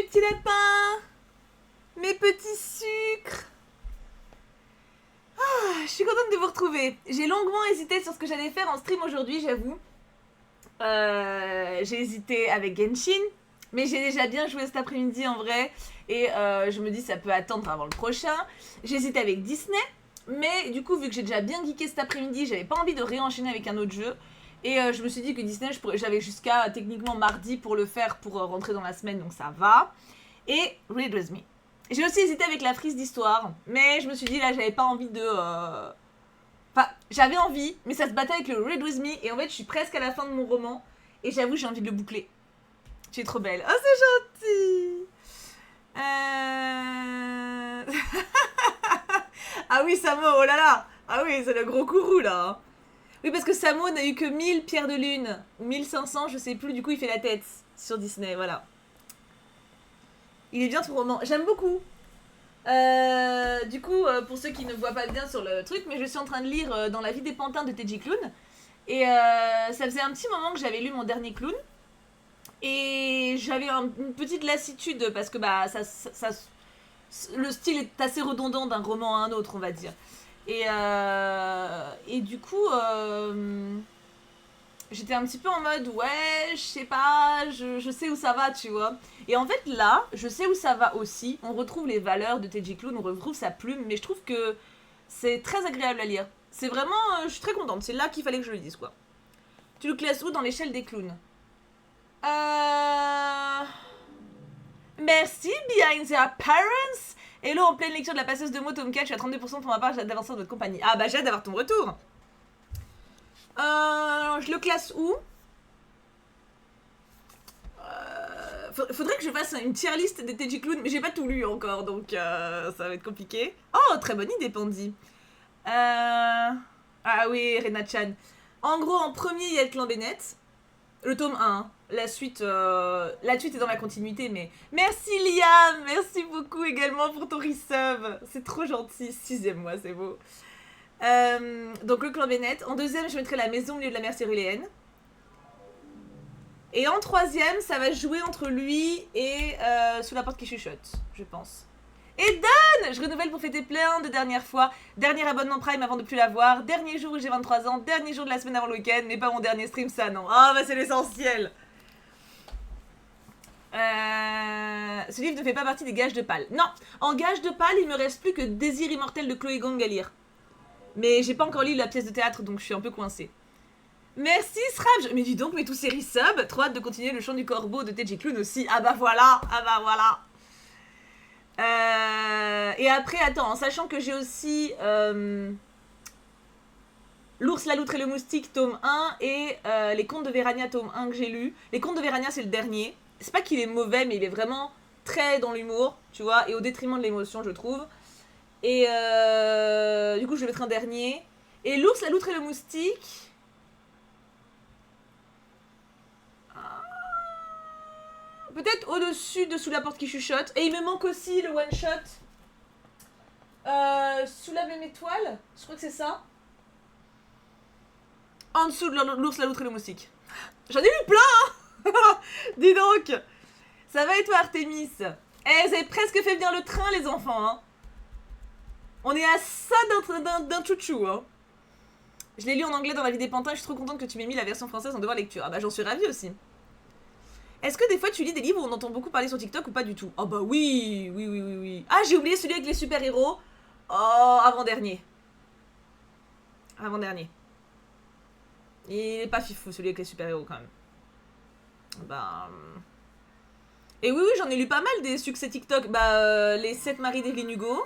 petits lapins, mes petits sucres. Je suis contente de vous retrouver. J'ai longuement hésité sur ce que j'allais faire en stream aujourd'hui, j'avoue. J'ai hésité avec Genshin, mais j'ai déjà bien joué cet après-midi en vrai. Et je me dis ça peut attendre avant le prochain. J'ai hésité avec Disney, mais du coup vu que j'ai déjà bien geeké cet après-midi, j'avais pas envie de réenchaîner avec un autre jeu. Et je me suis dit que Disney, j'avais jusqu'à techniquement mardi pour le faire, pour rentrer dans la semaine, donc ça va. Et Read With Me. J'ai aussi hésité avec la frise d'histoire, mais je me suis dit là j'avais pas envie de... Enfin, j'avais envie, mais ça se battait avec le Read With Me, et en fait je suis presque à la fin de mon roman, et j'avoue j'ai envie de le boucler. Tu es trop belle. Oh c'est gentil. Ah oui Samo, oh là là. Ah oui c'est le gros courroux là. Oui parce que Samo n'a eu que 1000 pierres de lune, ou 1500 je sais plus, du coup il fait la tête sur Disney, voilà. Il est bien ton roman, j'aime beaucoup. Du coup, pour ceux qui ne voient pas bien sur le truc, mais je suis en train de lire Dans la vie des pantins de Teji Clown. Et ça faisait un petit moment que j'avais lu mon dernier clown. Et j'avais une petite lassitude parce que bah, le style est assez redondant d'un roman à un autre, on va dire. Et du coup, j'étais un petit peu en mode ouais, je sais pas, je sais où ça va, tu vois. Et en fait là, je sais où ça va aussi. On retrouve les valeurs de Teji Clown, on retrouve sa plume, mais je trouve que c'est très agréable à lire. C'est vraiment, je suis très contente, c'est là qu'il fallait que je le dise quoi. Tu le classes où dans l'échelle des clowns? Merci, Behind the Appearance. Hello, en pleine lecture de la passeuse de mots, tome 4, je suis à 32% pour ma part, j'ai hâte d'avancer dans votre compagnie. Ah bah j'ai hâte d'avoir ton retour. Je le classe où? Faudrait que je fasse une tier list des Teji Clown, mais j'ai pas tout lu encore, donc ça va être compliqué. Oh, très bonne idée, Pandy. Ah oui, Rena-chan. En gros, en premier, il y a le clan Bennett. Le tome 1. La suite est dans la continuité, mais... Merci, Liam. Merci beaucoup également pour ton resub. C'est trop gentil. 6ème mois, c'est beau. Donc, le clan Bennett. En deuxième, je mettrai la maison au milieu de la mer cyruléenne. Et en troisième, ça va jouer entre lui et Sous la porte qui chuchote, je pense. Et Dan, je renouvelle pour fêter plein de dernières fois. Dernier abonnement Prime avant de plus l'avoir. Dernier jour où j'ai 23 ans. Dernier jour de la semaine avant le week-end. Mais pas mon dernier stream, ça non. Ah bah c'est l'essentiel. Ce livre ne fait pas partie des gages de Pâle. Non, en gage de Pâle, il me reste plus que Désir immortel de Chloé Gong à lire. Mais j'ai pas encore lu la pièce de théâtre, donc je suis un peu coincée. Merci Srab. Mais dis donc, mais tous ces resubs. Trop hâte de continuer le chant du corbeau de Teji Clown aussi. Ah bah voilà. Ah bah voilà. Et après, attends, en sachant que j'ai aussi L'ours, la loutre et le moustique, tome 1, et Les contes de Vérania, tome 1 que j'ai lu. Les contes de Vérania, c'est le dernier. C'est pas qu'il est mauvais, mais il est vraiment très dans l'humour, tu vois, et au détriment de l'émotion, je trouve. Et du coup, je le mettrai en dernier. Et L'ours, la loutre et le moustique... Peut-être au-dessus de Sous la porte qui chuchote. Et il me manque aussi le one-shot. Sous la même étoile. Je crois que c'est ça. En dessous de L'ours, la loutre et le moustique. J'en ai lu plein, hein. Dis donc. Ça va et toi, Artemis? Eh, vous avez presque fait venir le train, les enfants, hein. On est à ça d'un chouchou, hein. Je l'ai lu en anglais dans La vie des pantins. Je suis trop contente que tu m'aies mis la version française en devoir lecture. Ah bah j'en suis ravie aussi. Est-ce que des fois tu lis des livres où on entend beaucoup parler sur TikTok ou pas du tout? Oh bah oui, oui, oui, oui, oui. Ah, j'ai oublié celui avec les super-héros. Oh, avant-dernier. Avant-dernier. Il est pas fifou celui avec les super-héros quand même. Bah... Et oui, oui, j'en ai lu pas mal des succès TikTok. Bah, les 7 maris d'Evelyne Hugo.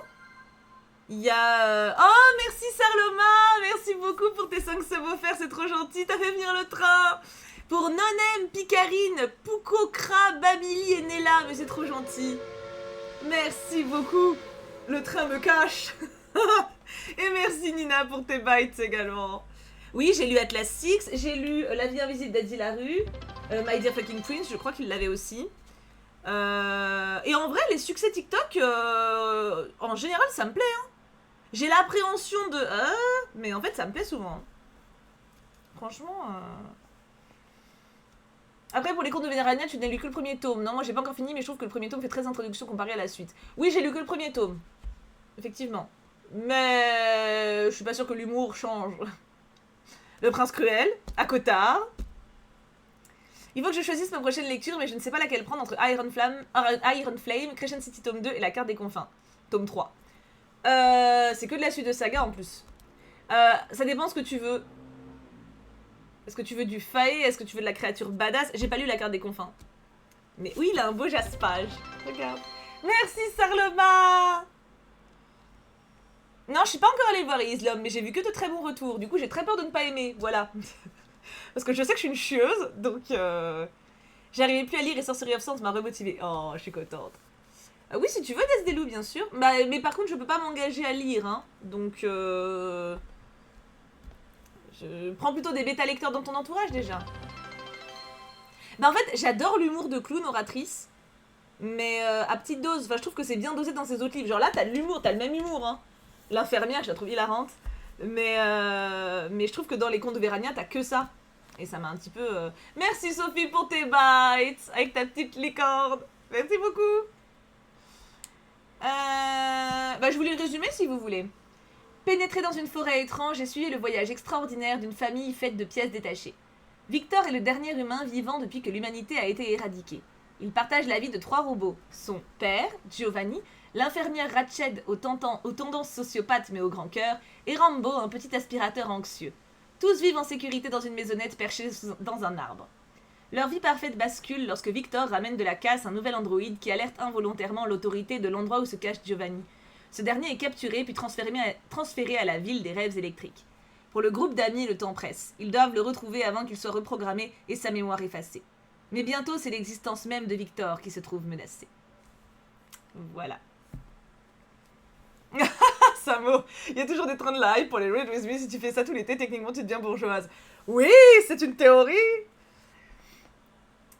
Il y a... Oh, merci Sarloma. Merci beaucoup pour tes 5 subs offerts, c'est trop gentil. T'as fait venir le train. Pour Nonem, Picarine, Pouko, Kra, Babili et Nella. Mais c'est trop gentil. Merci beaucoup. Le train me cache. Et merci Nina pour tes bytes également. Oui, j'ai lu Atlas Six. J'ai lu La vie invisible d'Adi Larue. My Dear Fucking Prince, je crois qu'il l'avait aussi. Et en vrai, les succès TikTok, en général, ça me plaît. Hein. J'ai l'appréhension de... mais en fait, ça me plaît souvent. Franchement... Après, pour les contes de Vénérania, tu n'as lu que le premier tome. Non, moi j'ai pas encore fini, mais je trouve que le premier tome fait très introduction comparé à la suite. Oui, j'ai lu que le premier tome. Effectivement. Mais je suis pas sûre que l'humour change. Le Prince Cruel, à Cotard. Il faut que je choisisse ma prochaine lecture, mais je ne sais pas laquelle prendre entre Iron Flame, Crescent City tome 2 et La Carte des Confins, tome 3. C'est que de la suite de saga en plus. Ça dépend ce que tu veux. Est-ce que tu veux du fae? Est-ce que tu veux de la créature badass? J'ai pas lu La Carte des Confins. Mais oui, il a un beau jaspage. Regarde. Merci Sarloma. Non, je suis pas encore allée voir Islom, mais j'ai vu que de très bons retours. Du coup, j'ai très peur de ne pas aimer. Voilà. Parce que je sais que je suis une chieuse, donc j'arrivais plus à lire et Sorcery of Sands m'a remotivée. Oh, je suis contente. Oui, si tu veux, Death Delou, bien sûr. Bah, mais par contre, je peux pas m'engager à lire, hein. Donc, je prends plutôt des bêta-lecteurs dans ton entourage, déjà. Bah, en fait, j'adore l'humour de clown oratrice, mais à petite dose. Enfin, je trouve que c'est bien dosé dans ces autres livres. Genre là, t'as de l'humour, t'as le même humour, hein. L'infirmière, je la trouve hilarante. Mais je trouve que dans les contes de Vérania, t'as que ça. Et ça m'a un petit peu... Merci Sophie pour tes bites, avec ta petite licorne. Merci beaucoup. Bah, je voulais le résumer si vous voulez. Pénétré dans une forêt étrange et suivi le voyage extraordinaire d'une famille faite de pièces détachées. Victor est le dernier humain vivant depuis que l'humanité a été éradiquée. Il partage la vie de 3 robots. Son père, Giovanni, l'infirmière Ratched aux tendances sociopathes mais au grand cœur, et Rambo, un petit aspirateur anxieux. Tous vivent en sécurité dans une maisonnette perchée dans un arbre. Leur vie parfaite bascule lorsque Victor ramène de la casse un nouvel androïde qui alerte involontairement l'autorité de l'endroit où se cache Giovanni. Ce dernier est capturé puis transféré à la ville des rêves électriques. Pour le groupe d'amis, le temps presse. Ils doivent le retrouver avant qu'il soit reprogrammé et sa mémoire effacée. Mais bientôt, c'est l'existence même de Victor qui se trouve menacée. Voilà. Samo, il y a toujours des trains de live pour les Read With Me. Si tu fais ça tout l'été, techniquement, tu deviens bourgeoise. Oui, c'est une théorie.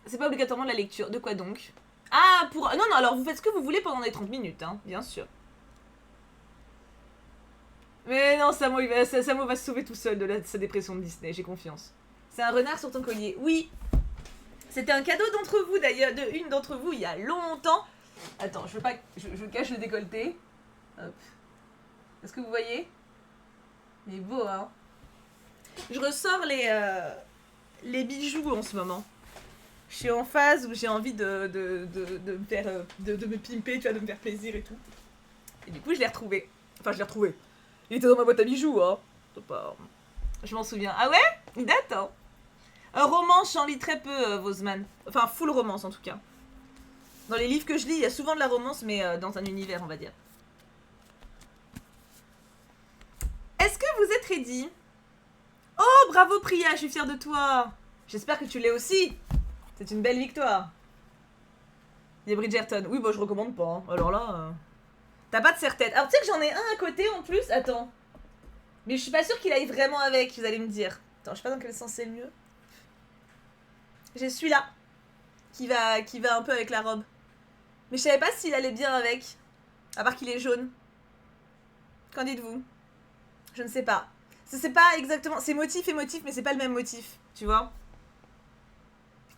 C'est pas obligatoirement de la lecture. De quoi donc? Ah, pour... Non, non, alors vous faites ce que vous voulez pendant les 30 minutes, hein, bien sûr. Mais non, Samo va se sauver tout seul de sa dépression de Disney, j'ai confiance. C'est un renard sur ton collier. Oui. C'était un cadeau d'entre vous, d'ailleurs, une d'entre vous, il y a longtemps. Attends, je veux pas... Je cache le décolleté. Hop. Est-ce que vous voyez? Il est beau, hein. Je ressors les bijoux en ce moment. Je suis en phase où j'ai envie de me faire... de me pimper, tu vois, de me faire plaisir et tout. Et du coup, je l'ai retrouvé. Enfin, je l'ai retrouvé. Il était dans ma boîte à bijoux, hein. Je m'en souviens. Ah ouais? Il date, hein. Un romance, j'en lis très peu, Vosman. Enfin, full romance, en tout cas. Dans les livres que je lis, il y a souvent de la romance, mais dans un univers, on va dire. Est-ce que vous êtes ready? Oh, bravo Priya, je suis fière de toi. J'espère que tu l'es aussi. C'est une belle victoire. Il y a Bridgerton. Oui, bah je recommande pas. Hein. Alors là... T'as pas de serre-tête. Alors tu sais que j'en ai un à côté en plus. Attends. Mais je suis pas sûre qu'il aille vraiment avec, vous allez me dire. Attends, je sais pas dans quel sens c'est le mieux. J'ai celui-là. Qui va un peu avec la robe. Mais je savais pas s'il allait bien avec. À part qu'il est jaune. Qu'en dites-vous? Je ne sais pas. C'est pas exactement... C'est motif et motif, mais c'est pas le même motif. Tu vois?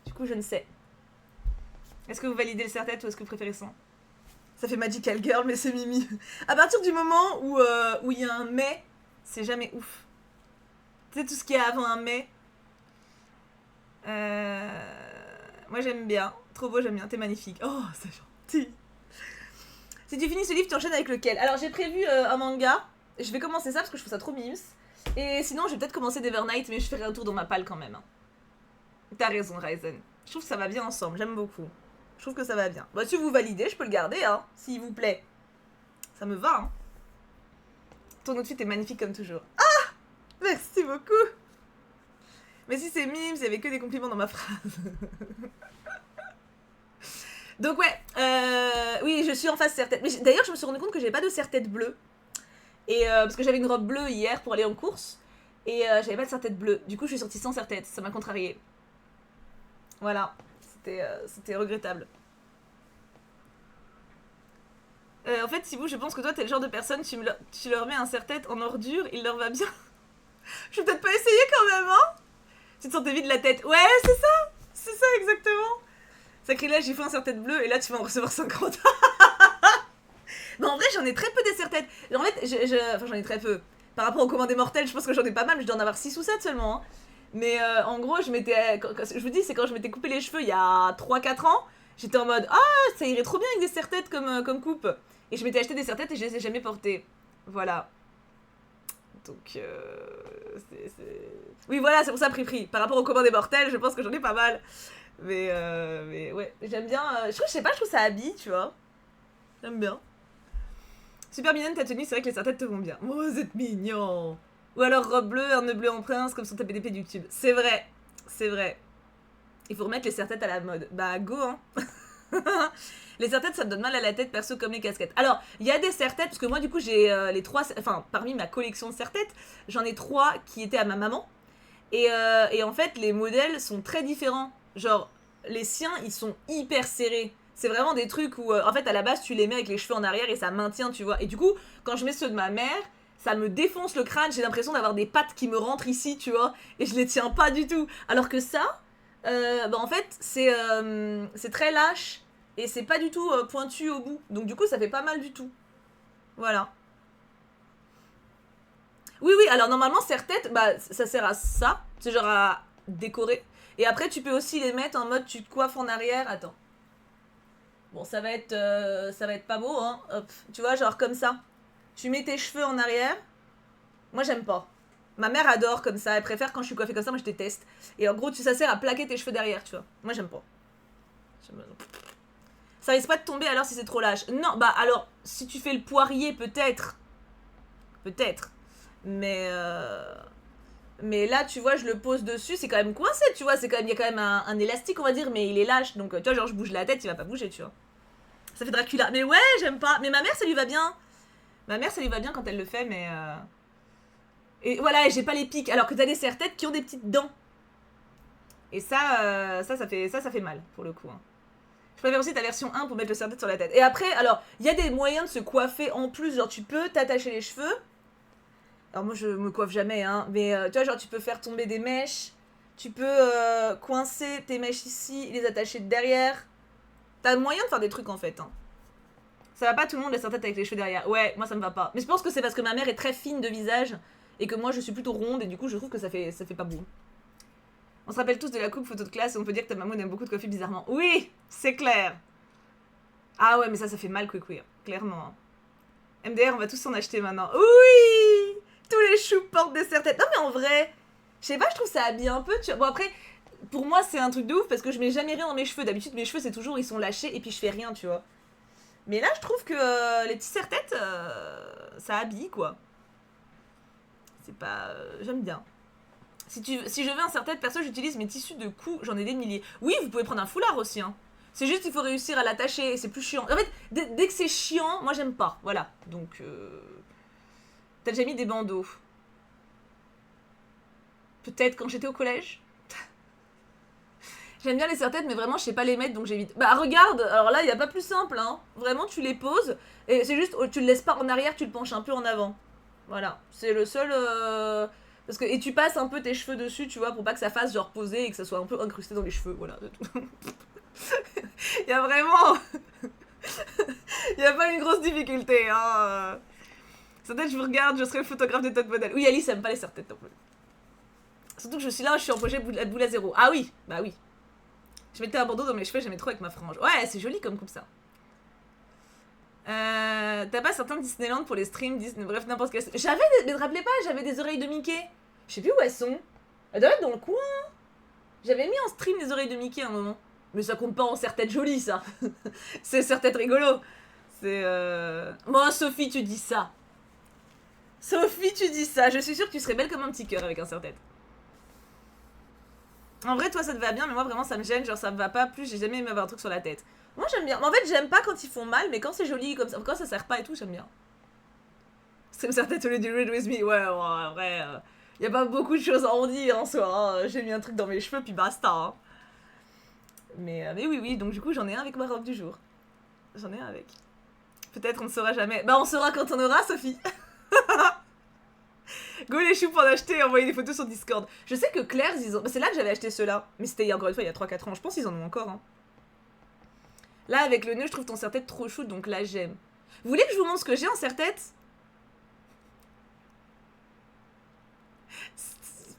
Du coup, je ne sais. Est-ce que vous validez le serre-tête ou est-ce que vous préférez ça? Ça fait Magical Girl, mais c'est Mimi. À partir du moment où il y a un mais, c'est jamais ouf. Tu sais, tout ce qu'il y a avant un mais. Moi, j'aime bien. Trop beau, j'aime bien. T'es magnifique. Oh, c'est gentil. Si tu finis ce livre, tu enchaînes avec lequel? Alors, j'ai prévu un manga. Je vais commencer ça parce que je trouve ça trop mimes. Et sinon, je vais peut-être commencer Nevernight, mais je ferai un tour dans ma palle quand même. Hein. T'as raison, Ryzen. Je trouve que ça va bien ensemble. J'aime beaucoup. Je trouve que ça va bien. Bah, si vous validez, je peux le garder, hein, s'il vous plaît. Ça me va, hein. Ton outfit est magnifique comme toujours. Ah! Merci beaucoup. Mais si c'est mimes, il y avait que des compliments dans ma phrase. Donc ouais, oui, je suis en face serre-tête. Mais d'ailleurs, je me suis rendu compte que j'avais pas de serre-tête bleue. Et parce que j'avais une robe bleue hier pour aller en course. Et j'avais pas de serre-tête bleue. Du coup, je suis sortie sans serre-tête. Ça m'a contrariée. Voilà. C'était regrettable. En fait, Thibaut, je pense que toi, t'es le genre de personne, tu leur mets un serre-tête en ordure, il leur va bien. Je vais peut-être pas essayer quand même, hein. Tu te sentais vide la tête. Ouais, c'est ça. C'est ça, exactement. Sacrilège, il faut un serre-tête bleu, et là, tu vas en recevoir 50. Mais en vrai, j'en ai très peu des serre-têtes. En fait, enfin, j'en ai très peu. Par rapport aux commandes mortels, je pense que j'en ai pas mal, mais je dois en avoir 6 ou 7 seulement. Hein. Mais en gros, je vous dis, c'est quand je m'étais coupé les cheveux il y a 3-4 ans, j'étais en mode, ah, ça irait trop bien avec des serre-têtes comme coupe. Et je m'étais acheté des serre-têtes et je les ai jamais portées. Voilà. Donc, oui, voilà, c'est pour ça, Prix. Par rapport aux commandes mortels, je pense que j'en ai pas mal. Mais ouais, j'aime bien. Je sais pas, je trouve ça habille, tu vois. J'aime bien. Super mignonne ta tenue, c'est vrai que les serre-têtes te vont bien. Oh, vous êtes mignon. Ou alors robe bleue, un nœud bleu en prince, comme sur ta PDP de YouTube. C'est vrai, c'est vrai. Il faut remettre les serre-têtes à la mode. Bah, go, hein. Les serre-têtes, ça me donne mal à la tête, perso, comme les casquettes. Alors, il y a des serre-têtes, parce que moi, du coup, j'ai les 3... Enfin, parmi ma collection de serre-têtes, j'en ai 3 qui étaient à ma maman. Et en fait, les modèles sont très différents. Genre, les siens, ils sont hyper serrés. C'est vraiment des trucs où, en fait, à la base, tu les mets avec les cheveux en arrière et ça maintient, tu vois. Et du coup, quand je mets ceux de ma mère, ça me défonce le crâne. J'ai l'impression d'avoir des pattes qui me rentrent ici, tu vois. Et je les tiens pas du tout. Alors que ça, bah, en fait, c'est très lâche. Et c'est pas du tout pointu au bout. Donc, du coup, ça fait pas mal du tout. Voilà. Oui, oui, alors normalement, serre-tête, bah, ça sert à ça. C'est genre à décorer. Et après, tu peux aussi les mettre en mode tu te coiffes en arrière. Attends. Bon, ça va être pas beau, hein. Hop. Tu vois, genre comme ça. Tu mets tes cheveux en arrière. Moi, j'aime pas. Ma mère adore comme ça. Elle préfère quand je suis coiffée comme ça. Moi, je déteste. Et en gros, ça sert à plaquer tes cheveux derrière, tu vois. Moi, j'aime pas. Ça risque pas de tomber alors si c'est trop lâche. Non, bah alors, si tu fais le poirier, peut-être. Peut-être. Mais là, tu vois, je le pose dessus, c'est quand même coincé, tu vois. Il y a quand même un élastique, on va dire, mais il est lâche. Donc, tu vois, genre, je bouge la tête, il va pas bouger, tu vois. Ça fait Dracula. Mais ouais, j'aime pas. Mais ma mère, ça lui va bien. Ma mère, ça lui va bien quand elle le fait, mais. Et voilà, et j'ai pas les pics. Alors que t'as des serre-têtes qui ont des petites dents. Et ça fait mal, pour le coup. Hein. Je préfère aussi ta version 1 pour mettre le serre-tête sur la tête. Et après, alors, il y a des moyens de se coiffer en plus. Genre, tu peux t'attacher les cheveux. Alors, moi, je me coiffe jamais, hein. Mais tu vois, genre, tu peux faire tomber des mèches. Tu peux coincer tes mèches ici, les attacher de derrière. T'as moyen de faire des trucs en fait. Hein. Ça va pas tout le monde la serre-tête avec les cheveux derrière. Ouais, moi ça me va pas. Mais je pense que c'est parce que ma mère est très fine de visage et que moi je suis plutôt ronde et du coup je trouve que ça fait pas beau. On se rappelle tous de la coupe photo de classe et on peut dire que ta maman aime beaucoup de coiffer bizarrement. Oui, c'est clair. Ah ouais, mais ça fait mal queer, clairement. MDR, on va tous s'en acheter maintenant. Oui, tous les choux portent des serre-têtes. Non mais en vrai, je sais pas, je trouve ça habille un peu. Tu vois. Bon après, pour moi c'est un truc de ouf parce que je mets jamais rien dans mes cheveux. D'habitude mes cheveux c'est toujours ils sont lâchés et puis je fais rien, tu vois. Mais là, je trouve que les petits serre-têtes, ça habille, quoi. C'est pas... j'aime bien. Si je veux un serre-tête, perso, j'utilise mes tissus de cou, j'en ai des milliers. Oui, vous pouvez prendre un foulard aussi, hein. C'est juste qu'il faut réussir à l'attacher, c'est plus chiant. En fait, dès que c'est chiant, moi, j'aime pas. Voilà. Donc, t'as déjà mis des bandeaux. Peut-être quand j'étais au collège. J'aime bien les serre-têtes, mais vraiment, je sais pas les mettre, donc j'évite. Bah, regarde, alors là, il y a pas plus simple, hein. Vraiment, tu les poses, et c'est juste, tu le laisses pas en arrière, tu le penches un peu en avant. Voilà. C'est le seul. Parce que, et tu passes un peu tes cheveux dessus, tu vois, pour pas que ça fasse genre poser et que ça soit un peu incrusté dans les cheveux. Voilà, c'est tout. Il y a vraiment. Il y a pas une grosse difficulté, hein. Peut-être je vous regarde, je serai le photographe des top modèles. Oui, Alice aime pas les serre-têtes non plus. Surtout que je suis là, je suis en projet boule à zéro. Ah oui, bah oui. Je mettais un bandeau dans mes cheveux, j'aimais trop avec ma frange. Ouais, c'est joli comme coupe ça. T'as pas certains Disneyland pour les streams, Disney, bref, n'importe quel. Mais te rappelez pas, j'avais des oreilles de Mickey. Je sais plus où elles sont. Elles doivent être dans le coin. J'avais mis en stream des oreilles de Mickey à un moment. Mais ça compte pas en serre-tête jolie, ça. C'est serre-tête rigolo. C'est Moi, Sophie, tu dis ça. Sophie, tu dis ça. Je suis sûre que tu serais belle comme un petit cœur avec un serre-tête. En vrai, toi, ça te va bien, mais moi, vraiment, ça me gêne. Genre, ça me va pas plus. J'ai jamais aimé avoir un truc sur la tête. Moi, j'aime bien. En fait, j'aime pas quand ils font mal, mais quand c'est joli comme ça, quand ça sert pas et tout, j'aime bien. C'est une certaine au lieu du Read With Me. Ouais, en vrai, y a pas beaucoup de choses à en dire en soi. Hein. J'ai mis un truc dans mes cheveux, puis basta. Hein. Mais oui, donc du coup, j'en ai un avec ma robe du jour. J'en ai un avec. Peut-être on ne saura jamais. Bah, on saura quand on aura, Sophie. Go les choux pour en acheter et envoyer des photos sur Discord. Je sais que Claire's, ils ont... C'est là que j'avais acheté ceux-là. Mais c'était encore une fois il y a 3-4 ans. Je pense qu'ils en ont encore. Hein. Là, avec le nœud, je trouve ton serre-tête trop chou, donc là, j'aime. Vous voulez que je vous montre ce que j'ai en serre-tête?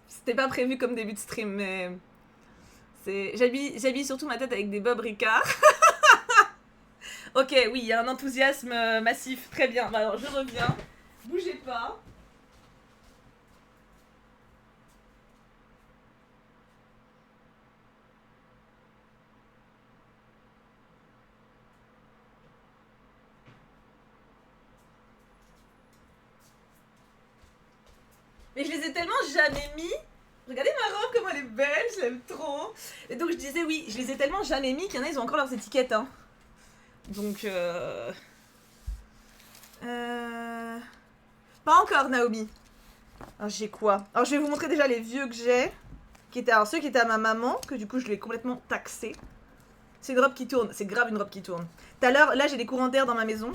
C'était pas prévu comme début de stream, mais... J'habille surtout ma tête avec des Bob Ricard. Ok, oui, il y a un enthousiasme massif. Très bien. Bah, alors, je reviens. Bougez pas. Mais je les ai tellement jamais mis. Regardez ma robe, comment elle est belle, je l'aime trop. Et donc je disais oui, je les ai tellement jamais mis qu'il y en a, ils ont encore leurs étiquettes. Hein. Donc Pas encore, Naomi. Alors j'ai quoi? Alors je vais vous montrer déjà les vieux que j'ai. Alors ceux qui étaient à ma maman, que du coup je l'ai complètement taxé. C'est une robe qui tourne, c'est grave une robe qui tourne. Tout à l'heure, là j'ai des courants d'air dans ma maison.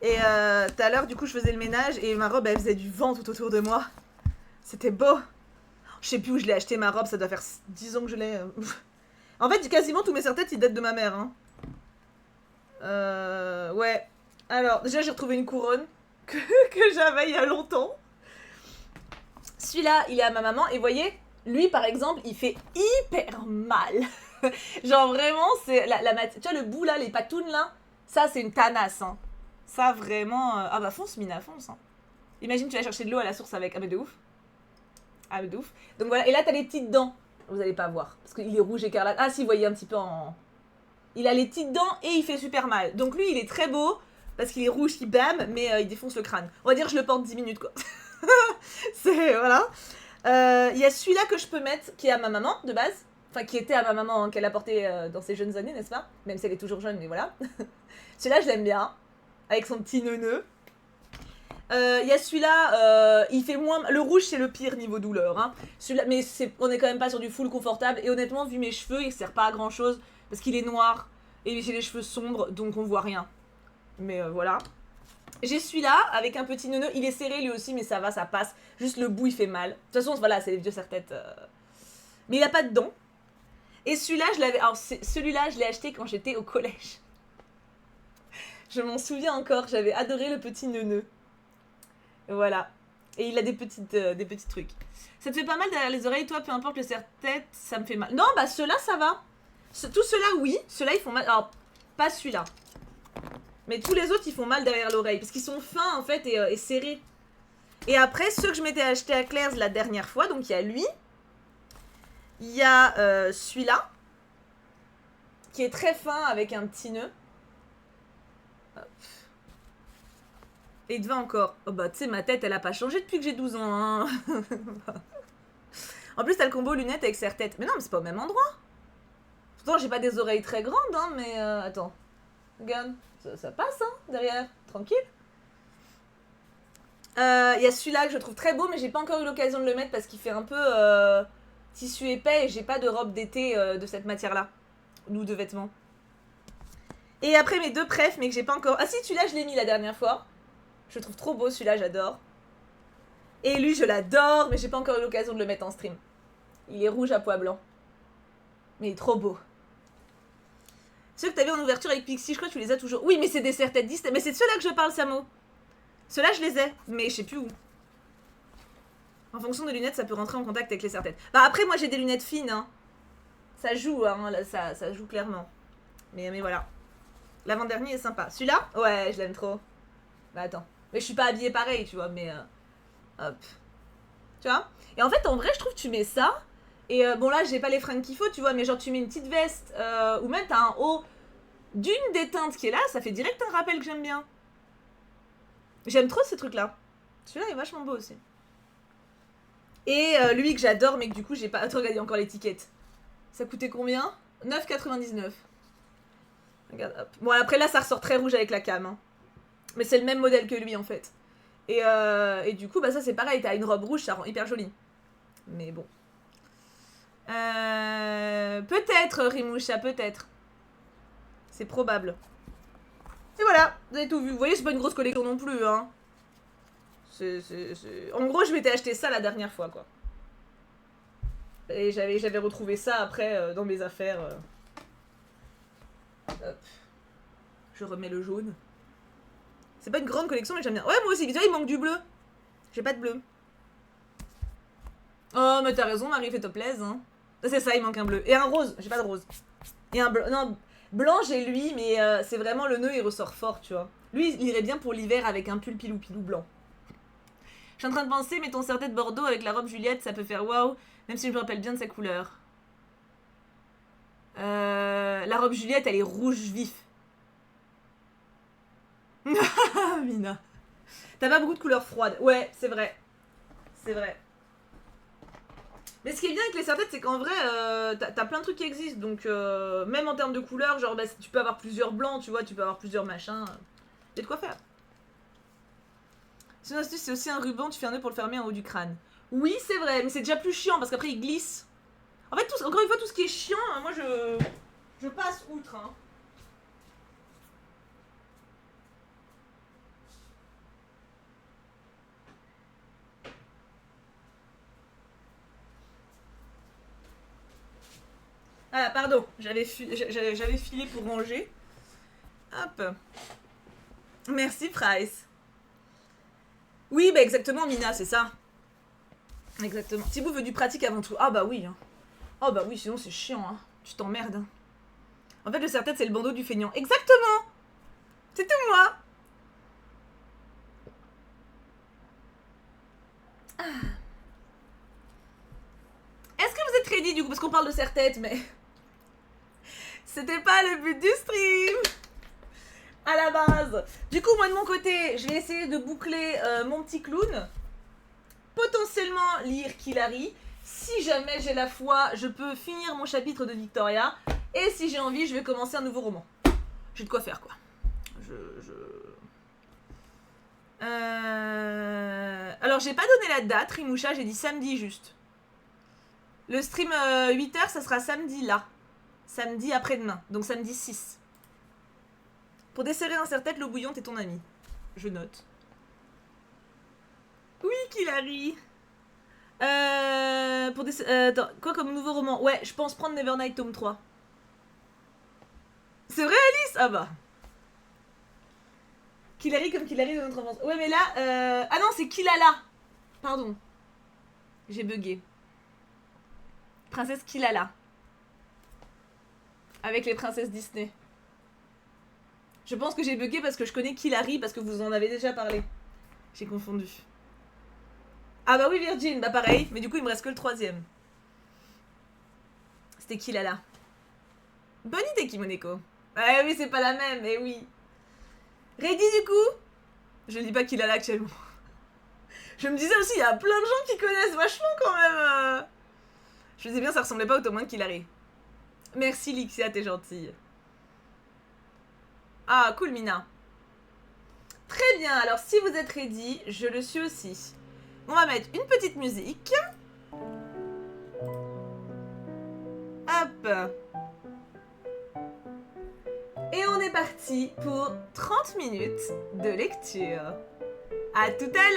Et tout à l'heure, du coup, je faisais le ménage et ma robe, elle faisait du vent tout autour de moi. C'était beau. Je sais plus où je l'ai acheté ma robe, ça doit faire 10 ans que je l'ai. En fait, quasiment tous mes serre-têtes, ils datent de ma mère. Hein. Ouais. Alors, déjà, j'ai retrouvé une couronne que j'avais il y a longtemps. Celui-là, il est à ma maman. Et vous voyez, lui, par exemple, il fait hyper mal. Genre, vraiment, c'est tu vois, le bout là, les patounes là, ça, c'est une tanasse. Hein. Ça, vraiment... Ah bah fonce, Mina, fonce. Hein. Imagine, tu vas chercher de l'eau à la source avec... Ah mais de ouf. Ah mais de ouf. Donc voilà, et là, t'as les petites dents. Vous allez pas voir. Parce qu'il est rouge écarlate. Ah si, vous voyez un petit peu en... Il a les petites dents et il fait super mal. Donc lui, il est très beau. Parce qu'il est rouge, il bam, mais il défonce le crâne. On va dire que je le porte 10 minutes, quoi. C'est... Voilà. Il y a celui-là que je peux mettre, qui est à ma maman, de base. Enfin, qui était à ma maman, hein, qu'elle a porté dans ses jeunes années, n'est-ce pas? Même si elle est toujours jeune, mais voilà. Celui-là, je l'aime bien. Avec son petit neuneu. Il y a celui-là, il fait moins... Le rouge, c'est le pire niveau douleur. Hein. Mais on est quand même pas sur du full confortable. Et honnêtement, vu mes cheveux, il sert pas à grand-chose. Parce qu'il est noir. Et j'ai les cheveux sombres, donc on voit rien. Mais voilà. J'ai celui-là, avec un petit neuneu. Il est serré lui aussi, mais ça va, ça passe. Juste le bout, il fait mal. De toute façon, voilà, c'est les vieux serre-têtes. Mais il a pas de dents. Et celui-là, je l'avais... Alors, celui-là, je l'ai acheté quand j'étais au collège. Je m'en souviens encore, j'avais adoré le petit neuneu. Voilà. Et il a des petits trucs. Ça te fait pas mal derrière les oreilles, toi, peu importe le serre-tête, ça me fait mal. Non, bah ceux-là, ça va. Tous ceux-là, oui. Ceux-là, ils font mal. Alors, pas celui-là. Mais tous les autres, ils font mal derrière l'oreille. Parce qu'ils sont fins, en fait, et serrés. Et après, ceux que je m'étais acheté à Claire's la dernière fois, donc il y a lui. Il y a celui-là. Qui est très fin avec un petit nœud. Hop. Et devant encore. Oh bah tu sais, ma tête elle a pas changé depuis que j'ai 12 ans. Hein. En plus t'as le combo lunettes avec serre-tête. Mais non, mais c'est pas au même endroit. Pourtant j'ai pas des oreilles très grandes, hein, mais attends. Regarde, ça passe, hein, derrière. Tranquille. Il y a celui-là que je trouve très beau, mais j'ai pas encore eu l'occasion de le mettre parce qu'il fait un peu tissu épais et j'ai pas de robe d'été de cette matière-là. Ou de vêtements. Et après mes deux prefs, mais que j'ai pas encore... Ah si, celui-là je l'ai mis la dernière fois. Je le trouve trop beau, celui-là, j'adore. Et lui, je l'adore, mais j'ai pas encore eu l'occasion de le mettre en stream. Il est rouge à pois blanc. Mais il est trop beau. Ceux que t'avais en ouverture avec Pixie, je crois que tu les as toujours. Oui, mais c'est des serre-têtes Disney. Mais c'est de ceux-là que je parle, Samo. Ceux-là, je les ai, mais je sais plus où. En fonction des lunettes, ça peut rentrer en contact avec les serre-têtes. Bah après, moi, j'ai des lunettes fines, hein. Ça joue, hein, là, ça joue clairement. Mais voilà. L'avant-dernier est sympa. Celui-là, ouais, je l'aime trop. Bah attends. Mais je suis pas habillée pareil, tu vois, mais... hop. Tu vois? Et en fait, en vrai, je trouve que tu mets ça. Et bon, là, j'ai pas les fringues qu'il faut, tu vois, mais genre, tu mets une petite veste, ou même t'as un haut d'une des teintes qui est là, ça fait direct un rappel que j'aime bien. J'aime trop ces trucs-là. Celui-là est vachement beau aussi. Et lui que j'adore, mais que du coup, j'ai pas... Attends, regardez encore l'étiquette. Ça coûtait combien? 9,99. Regarde, hop. Bon, après, là, ça ressort très rouge avec la cam, hein. Mais c'est le même modèle que lui, en fait. Et du coup, bah ça, c'est pareil. T'as une robe rouge, ça rend hyper joli. Mais bon. Peut-être, Rimoucha, peut-être. C'est probable. Et voilà, vous avez tout vu. Vous voyez, c'est pas une grosse collection non plus, hein. En gros, je m'étais acheté ça la dernière fois, quoi. Et j'avais retrouvé ça après dans mes affaires. Hop. Je remets le jaune. C'est pas une grande collection, mais j'aime bien. Ouais, moi aussi, tu vois, il manque du bleu. J'ai pas de bleu. Oh, mais t'as raison, Marie, fais-toi plaisir. Hein. C'est ça, il manque un bleu. Et un rose, j'ai pas de rose. Et un blanc. Non, blanc, j'ai lui, mais c'est vraiment le nœud, il ressort fort, tu vois. Lui, il irait bien pour l'hiver avec un pull pilou-pilou blanc. Je suis en train de penser, mais ton serre-tête Bordeaux avec la robe Juliette, ça peut faire waouh, même si je me rappelle bien de sa couleur. La robe Juliette, elle est rouge vif. Mina. T'as pas beaucoup de couleurs froides. Ouais, c'est vrai. C'est vrai. Mais ce qui est bien avec les serre-têtes, c'est qu'en vrai, t'as plein de trucs qui existent. Donc, même en termes de couleurs, genre, bah, tu peux avoir plusieurs blancs, tu vois, tu peux avoir plusieurs machins. Il y a de quoi faire. Sinon, astuce, c'est aussi un ruban, tu fais un nœud pour le fermer en haut du crâne. Oui, c'est vrai, mais c'est déjà plus chiant parce qu'après il glisse. En fait, encore une fois, tout ce qui est chiant, moi je passe outre. Hein. Ah, pardon, j'avais filé pour ranger. Hop. Merci, Price. Oui, bah exactement, Mina, c'est ça. Exactement. Thibaut veut du pratique avant tout. Ah bah oui. Hein. Oh bah oui, sinon c'est chiant. Hein. Tu t'emmerdes. Hein. En fait, le serre-tête, c'est le bandeau du feignant. Exactement. C'est tout moi. Ah. Est-ce que vous êtes ready du coup? Parce qu'on parle de serre-tête, mais... C'était pas le but du stream à la base. Du coup, moi de mon côté, je vais essayer de boucler mon petit clown. Potentiellement lire Killary. Si jamais j'ai la foi, je peux finir mon chapitre de Victoria. Et si j'ai envie, je vais commencer un nouveau roman. J'ai de quoi faire, quoi. Alors, j'ai pas donné la date, Rimoucha, j'ai dit samedi juste. Le stream 8h, ça sera samedi là. Samedi après-demain, donc samedi 6. Pour desserrer un serre-tête, l'eau bouillante est ton ami. Je note. Oui, Killary. Attends, quoi comme nouveau roman? Ouais, je pense prendre Nevernight tome 3. C'est vrai, Alice? Ah bah. Killary comme Killary de notre enfance. Ouais, mais là... Ah non, c'est Killala. Pardon. J'ai bugué. Princesse Killala. Avec les princesses Disney. Je pense que j'ai bugué parce que je connais Killary parce que vous en avez déjà parlé. J'ai confondu. Ah bah oui, Virgin, bah pareil. Mais du coup, il me reste que le 3e. C'était Killala. Bonne idée, Kimoneko. Ouais, oui, c'est pas la même, mais oui. Ready du coup? Je dis pas Killala actuellement. Je me disais aussi, il y a plein de gens qui connaissent vachement quand même. Je me disais bien, ça ressemblait pas au tome 1 de Killary. Merci Lixia, t'es gentille. Ah, cool Mina. Très bien, alors si vous êtes ready, je le suis aussi. On va mettre une petite musique. Hop. Et on est parti pour 30 minutes de lecture. À tout à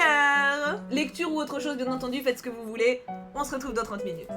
l'heure. Lecture ou autre chose, bien entendu, faites ce que vous voulez. On se retrouve dans 30 minutes.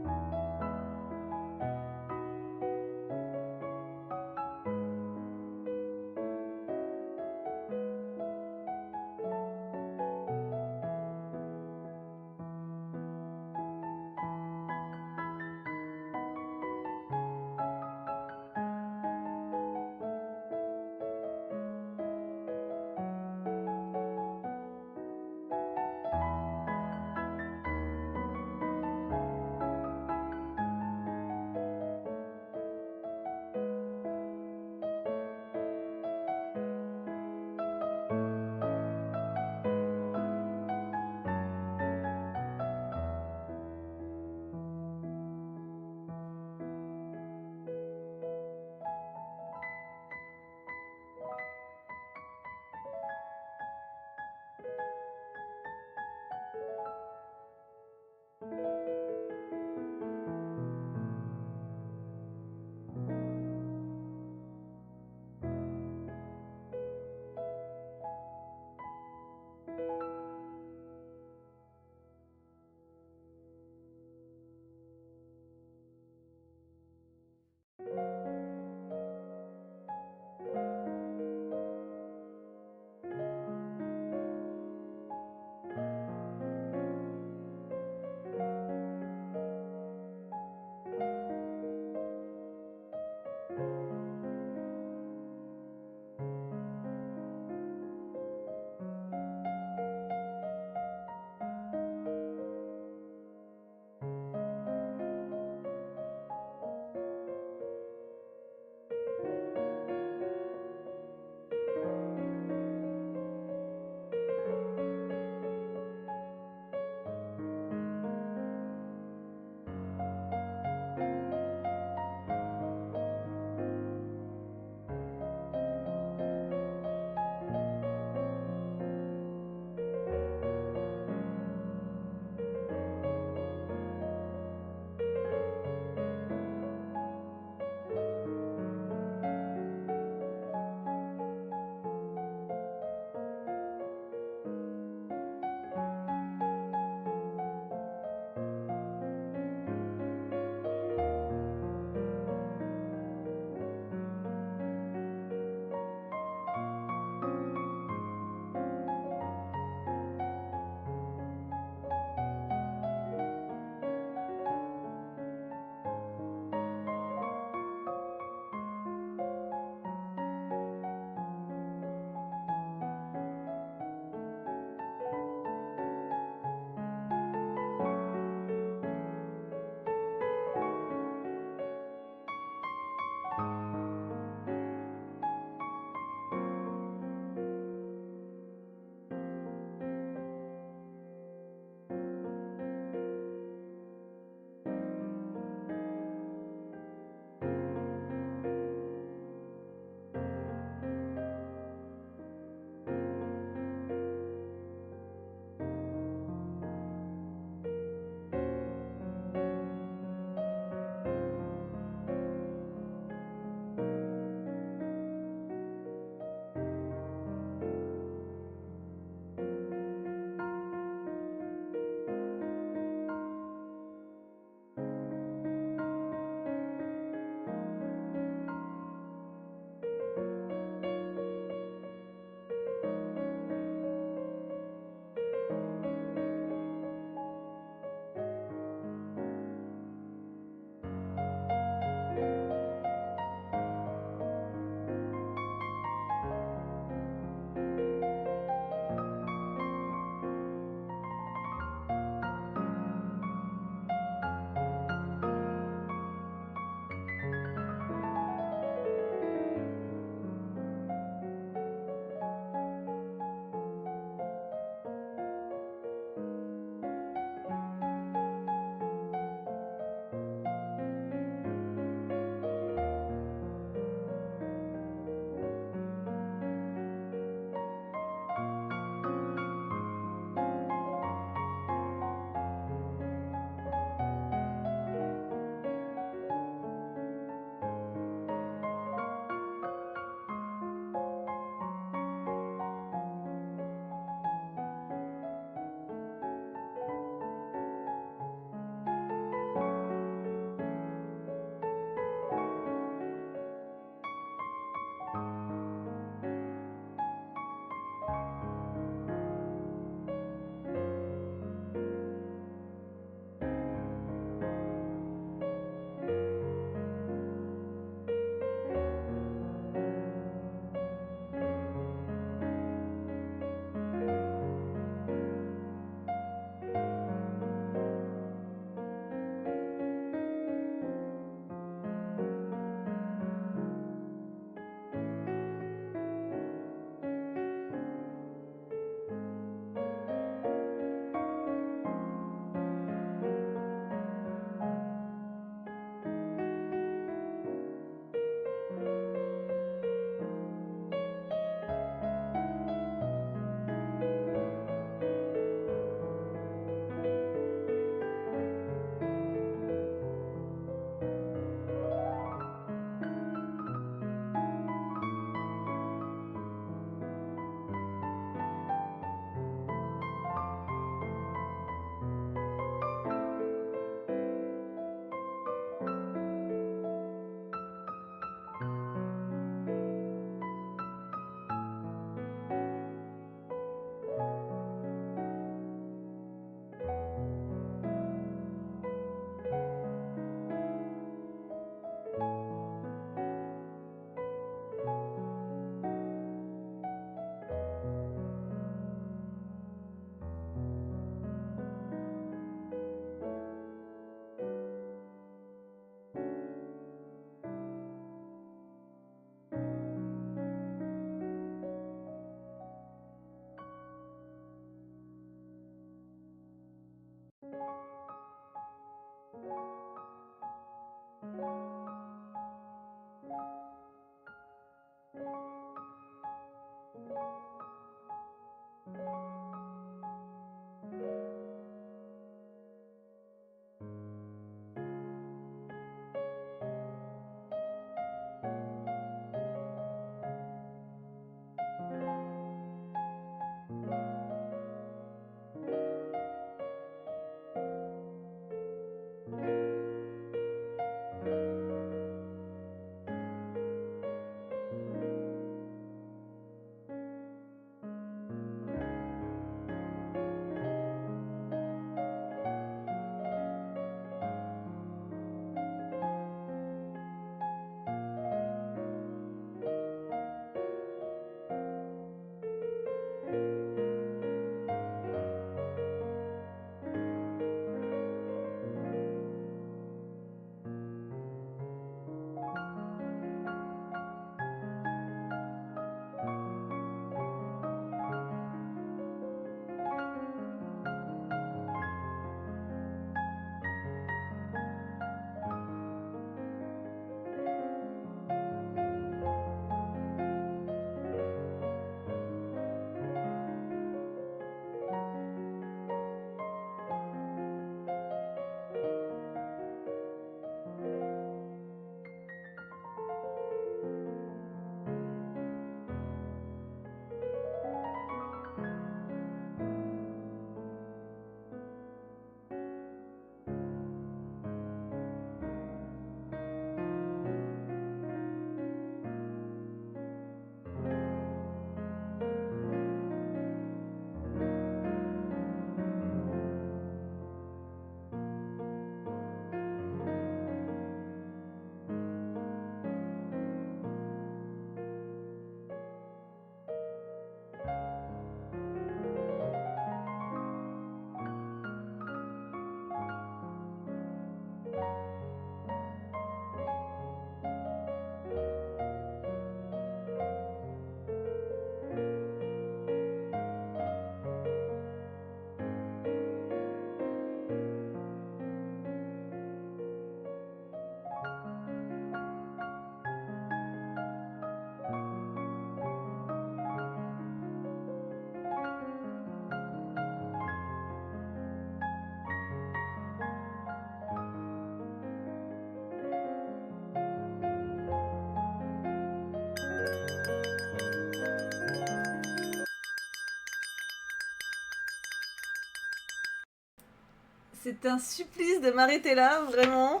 C'est un supplice de m'arrêter là, vraiment.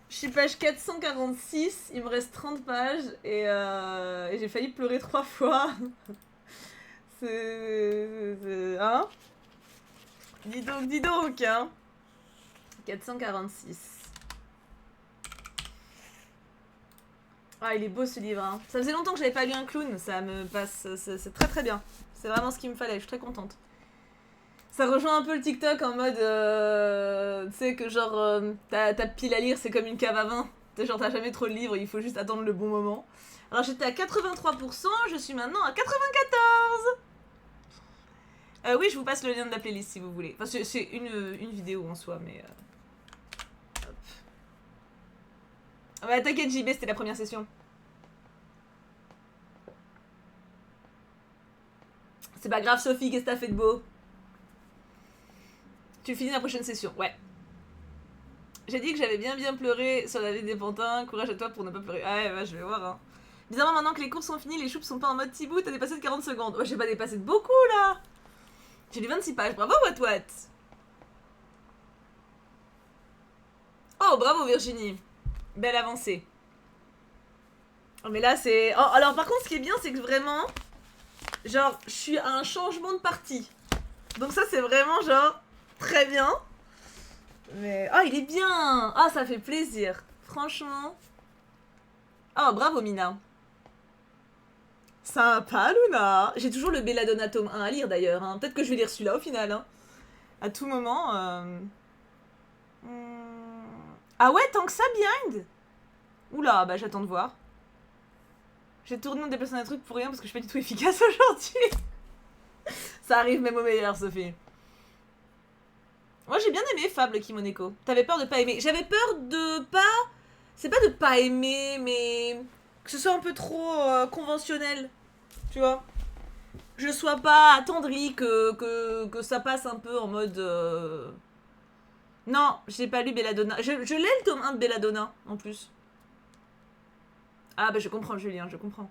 Je suis page 446, il me reste 30 pages et j'ai failli pleurer 3 fois. Hein? Dis donc, hein? 446. Ah, il est beau ce livre, hein. Ça faisait longtemps que j'avais pas lu un clown, ça me passe, c'est très très bien. C'est vraiment ce qu'il me fallait, je suis très contente. Ça rejoint un peu le TikTok en mode, tu sais que genre, ta pile à lire c'est comme une cave à vin. Genre t'as jamais trop de livres, il faut juste attendre le bon moment. Alors j'étais à 83%, je suis maintenant à 94%. Oui, je vous passe le lien de la playlist si vous voulez. Enfin, c'est une vidéo en soi, mais... Hop. Ah bah t'inquiète JB, c'était la première session. C'est pas grave Sophie, qu'est-ce que t'as fait de beau? Tu finis la prochaine session, ouais. J'ai dit que j'avais bien pleuré sur la vie des pantins. Courage à toi pour ne pas pleurer. Ah ouais, je vais voir, hein. Bizarrement, maintenant que les courses sont finies, les choupes sont pas en mode Tibou, t'as dépassé de 40 secondes. Ouais, j'ai pas dépassé de beaucoup, là. J'ai lu 26 pages, bravo What. Oh, bravo Virginie. Belle avancée. Oh, mais là, c'est... Oh, alors, par contre, ce qui est bien, c'est que vraiment... Genre, je suis à un changement de partie. Donc ça, c'est vraiment, genre, très bien. Mais... Oh, il est bien. Ah, ça fait plaisir. Franchement. Oh, bravo Mina. Sympa Luna. J'ai toujours le Belladonna tome 1 à lire d'ailleurs, hein. Peut-être que je vais lire celui-là au final, hein. À tout moment. Ah ouais, tant que ça, Behind. Oula, bah j'attends de voir. J'ai tourné en déplaçant un truc pour rien parce que je suis pas du tout efficace aujourd'hui. Ça arrive même au meilleur, Sophie. Moi j'ai bien aimé Fable Kimoneko. T'avais peur de pas aimer. J'avais peur de pas... C'est pas de pas aimer, mais... Que ce soit un peu trop conventionnel. Tu vois, je sois pas attendrie, que ça passe un peu en mode... Non, j'ai pas lu Belladonna. Je l'ai le tome 1 de Belladonna, en plus. Ah bah je comprends Julien, je comprends.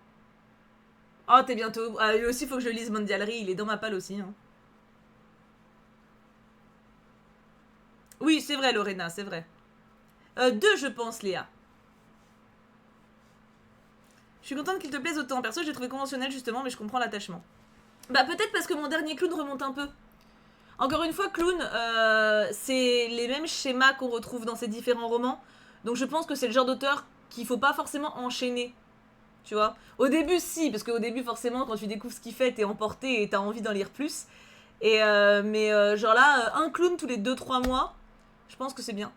Oh, t'es bientôt... Ah, lui aussi, faut que je lise Mondialerie, il est dans ma palle aussi. Hein. Oui, c'est vrai Lorena, c'est vrai. 2 je pense, Léa. Je suis contente qu'il te plaise autant. Perso, j'ai trouvé conventionnel justement, mais je comprends l'attachement. Bah peut-être parce que mon dernier clown remonte un peu. Encore une fois, Clown, c'est les mêmes schémas qu'on retrouve dans ces différents romans. Donc je pense que c'est le genre d'auteur qu'il faut pas forcément enchaîner. Tu vois, au début si, parce qu'au début forcément quand tu découvres ce qu'il fait, t'es emporté et t'as envie d'en lire plus. Mais genre là, un clown tous les 2-3 mois, je pense que c'est bien.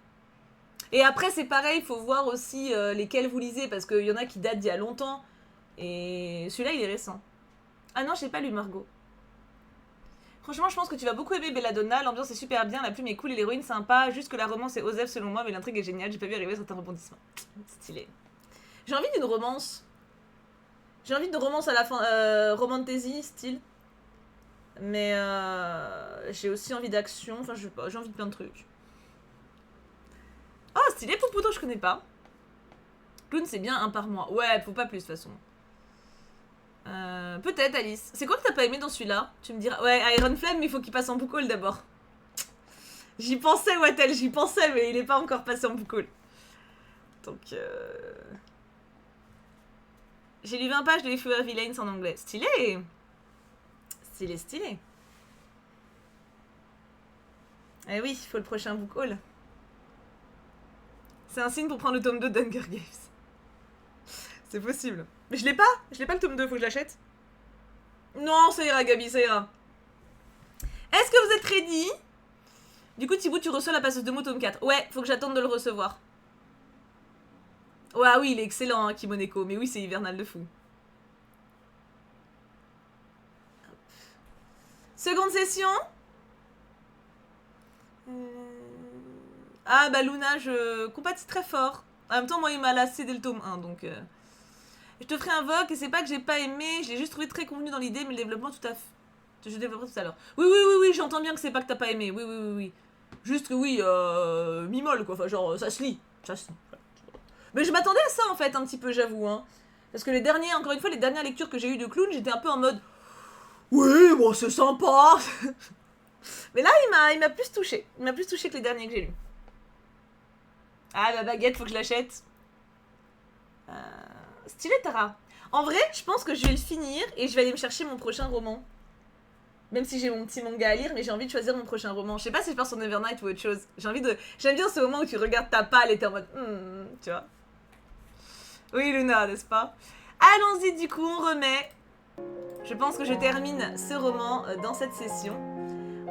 Et après c'est pareil, il faut voir aussi lesquels vous lisez, parce qu'il y en a qui datent d'il y a longtemps. Et celui-là il est récent. Ah non, j'ai pas lu Margot. Franchement, je pense que tu vas beaucoup aimer Belladonna, l'ambiance est super bien, la plume est cool et l'héroïne sympa, juste que la romance est osef selon moi, mais l'intrigue est géniale, j'ai pas vu arriver certains rebondissements. Stylé. J'ai envie d'une romance. J'ai envie de romance à la fin, romantasy, style. Mais j'ai aussi envie d'action, enfin je sais pas, j'ai envie de plein de trucs. Oh, stylé, Poupouto, je connais pas. Clown, c'est bien un par mois. Ouais, faut pas plus de toute façon. Peut-être Alice. C'est quoi que t'as pas aimé dans celui-là? Tu me diras. Ouais, Iron Flame, mais il faut qu'il passe en book haul d'abord. J'y pensais, Wattel, j'y pensais, mais il est pas encore passé en book haul. Donc j'ai lu 20 pages de If We Were Villains en anglais. Stylé. Stylé. Eh oui, il faut le prochain book haul. C'est un signe pour prendre le tome 2 d'Hunger Games. C'est possible. Mais je l'ai pas le tome 2, faut que je l'achète. Non, ça ira Gabi, ça ira. Est-ce que vous êtes ready? Du coup Thibaut, tu reçois la passeuse de mots tome 4. Ouais, faut que j'attende de le recevoir. Ouais, oui, il est excellent, hein, Kimoneko. Mais oui, c'est hivernal de fou. Seconde session. Ah bah Luna, je compatis très fort. En même temps, moi il m'a lassé dès le tome 1, donc... Je te ferai un vogue et c'est pas que j'ai pas aimé, je l'ai juste trouvé très convenu dans l'idée, mais le développement tout à fait... Je développerai tout à l'heure. Oui, j'entends bien que c'est pas que t'as pas aimé, oui. Juste que oui, mi-molle quoi, enfin genre ça se lit. Mais je m'attendais à ça en fait un petit peu, j'avoue, hein. Parce que les dernières lectures que j'ai eues de Clown, j'étais un peu en mode... Oui, bon c'est sympa. Mais là, il m'a plus touché. Il m'a plus touché que les derniers que j'ai lus. Ah, la baguette, faut que je l'achète. Stylé, Tara. En vrai, je pense que je vais le finir et je vais aller me chercher mon prochain roman. Même si j'ai mon petit manga à lire, mais j'ai envie de choisir mon prochain roman. Je sais pas si je pars sur Nevernight ou autre chose. J'aime bien ce moment où tu regardes ta palle et t'es en mode. Tu vois. Oui, Luna, n'est-ce pas? Allons-y, du coup, on remet. Je pense que je termine ce roman dans cette session.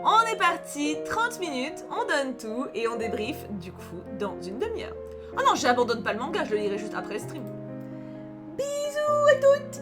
On est parti, 30 minutes, on donne tout et on débrief, du coup, dans une demi-heure. Oh non, j'abandonne pas le manga, je le lirai juste après le stream. Bisous à toutes!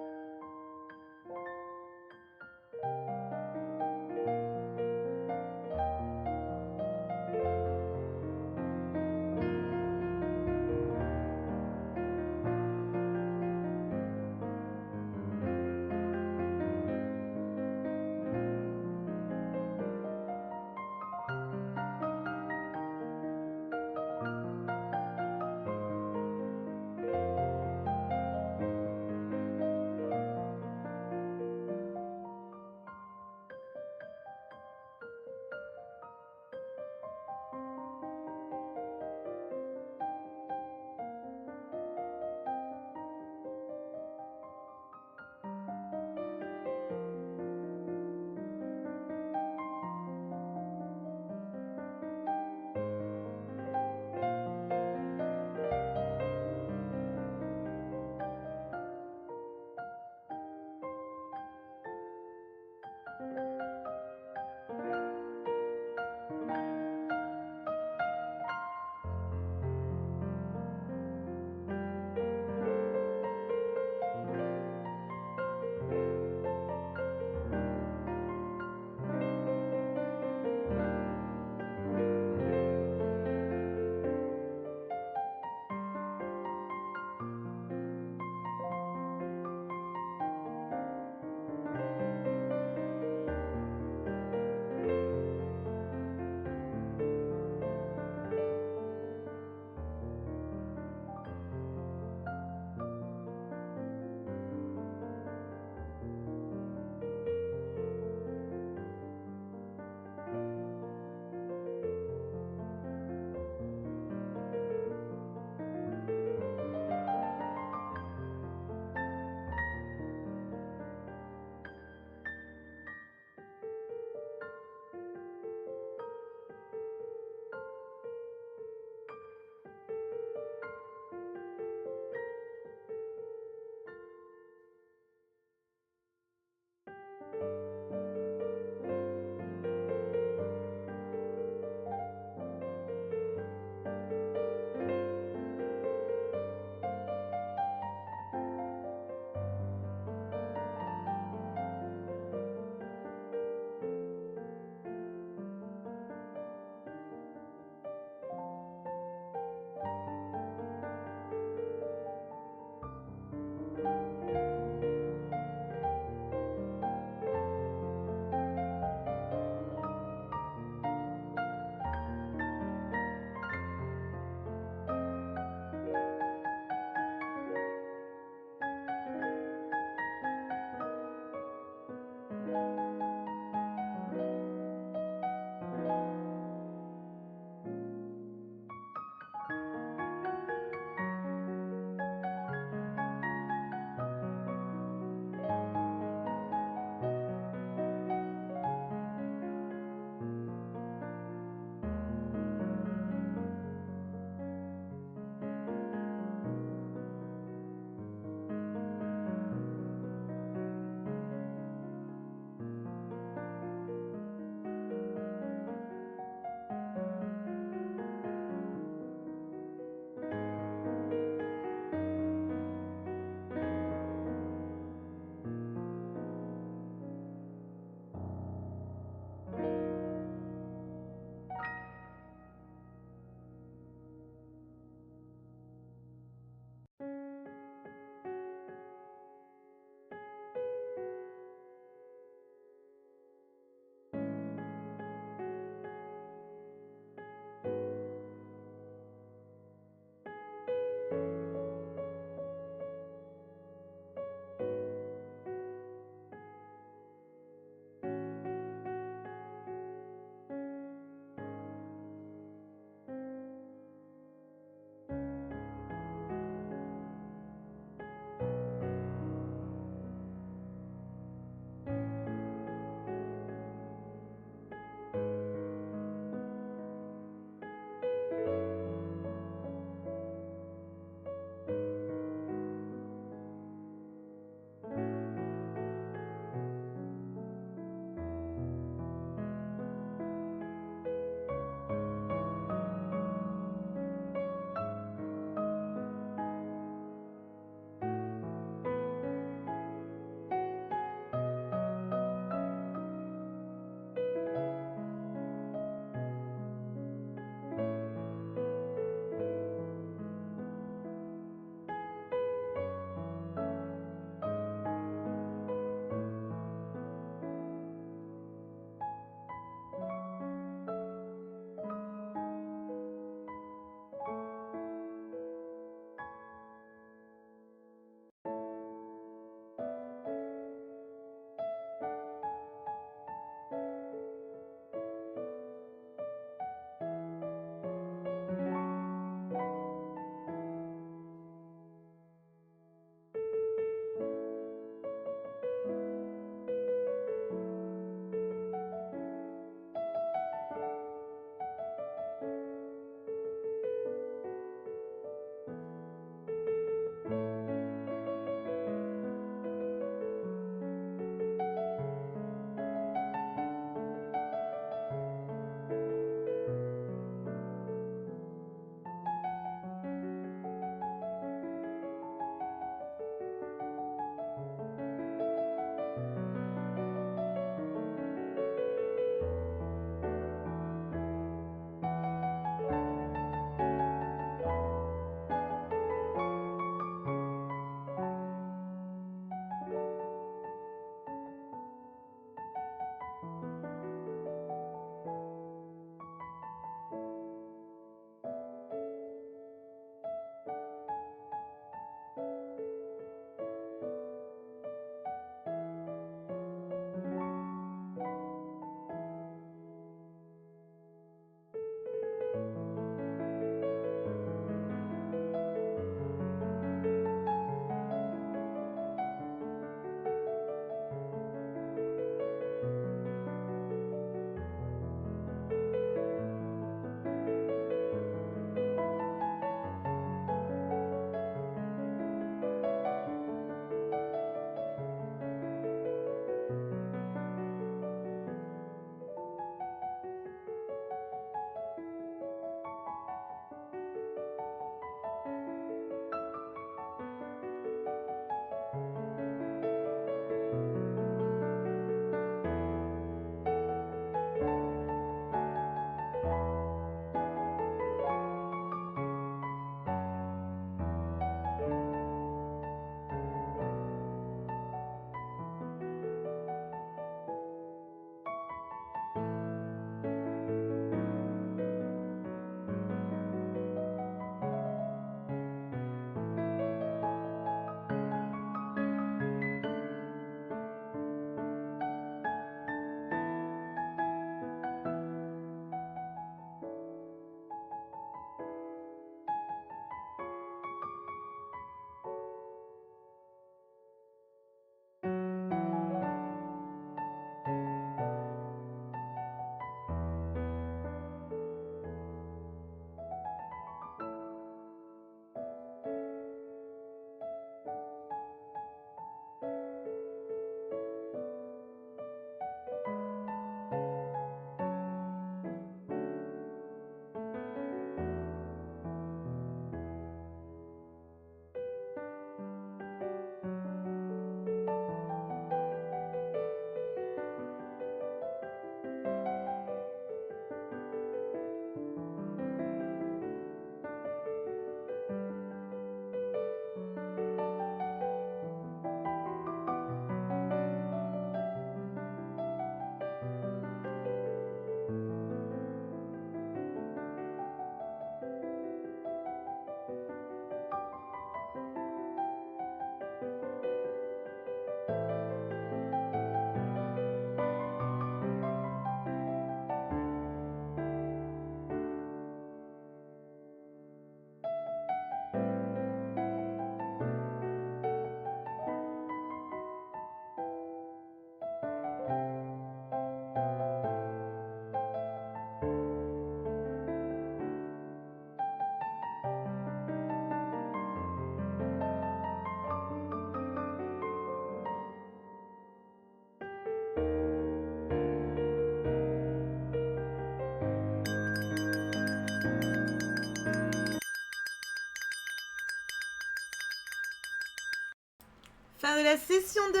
de la session 2.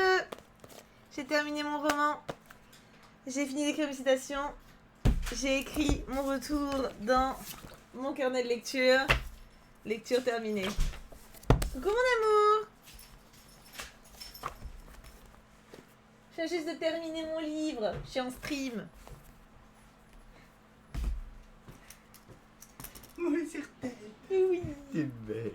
J'ai terminé mon roman. J'ai fini d'écrire mes citations. J'ai écrit mon retour dans mon carnet de lecture. Lecture terminée. Coucou mon amour. Je viens juste de terminer mon livre. Je suis en stream. Moi, certaine. Oui. T'es belle.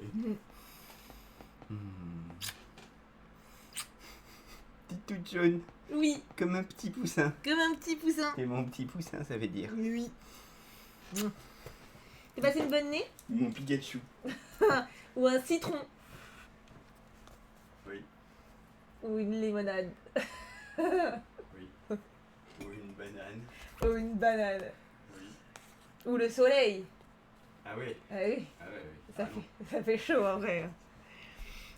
T'es toute jaune, Oui, comme un petit poussin. comme un petit poussin. Et mon petit poussin, ça veut dire. Oui. T'as passé une bonne nuit? Mon Pikachu. Ou un citron? Oui. Ou une limonade? Oui. Ou une banane. Ou une banane? Oui. Ou le soleil? Ah oui. Ah oui, Ah ouais, oui. ça fait chaud en vrai.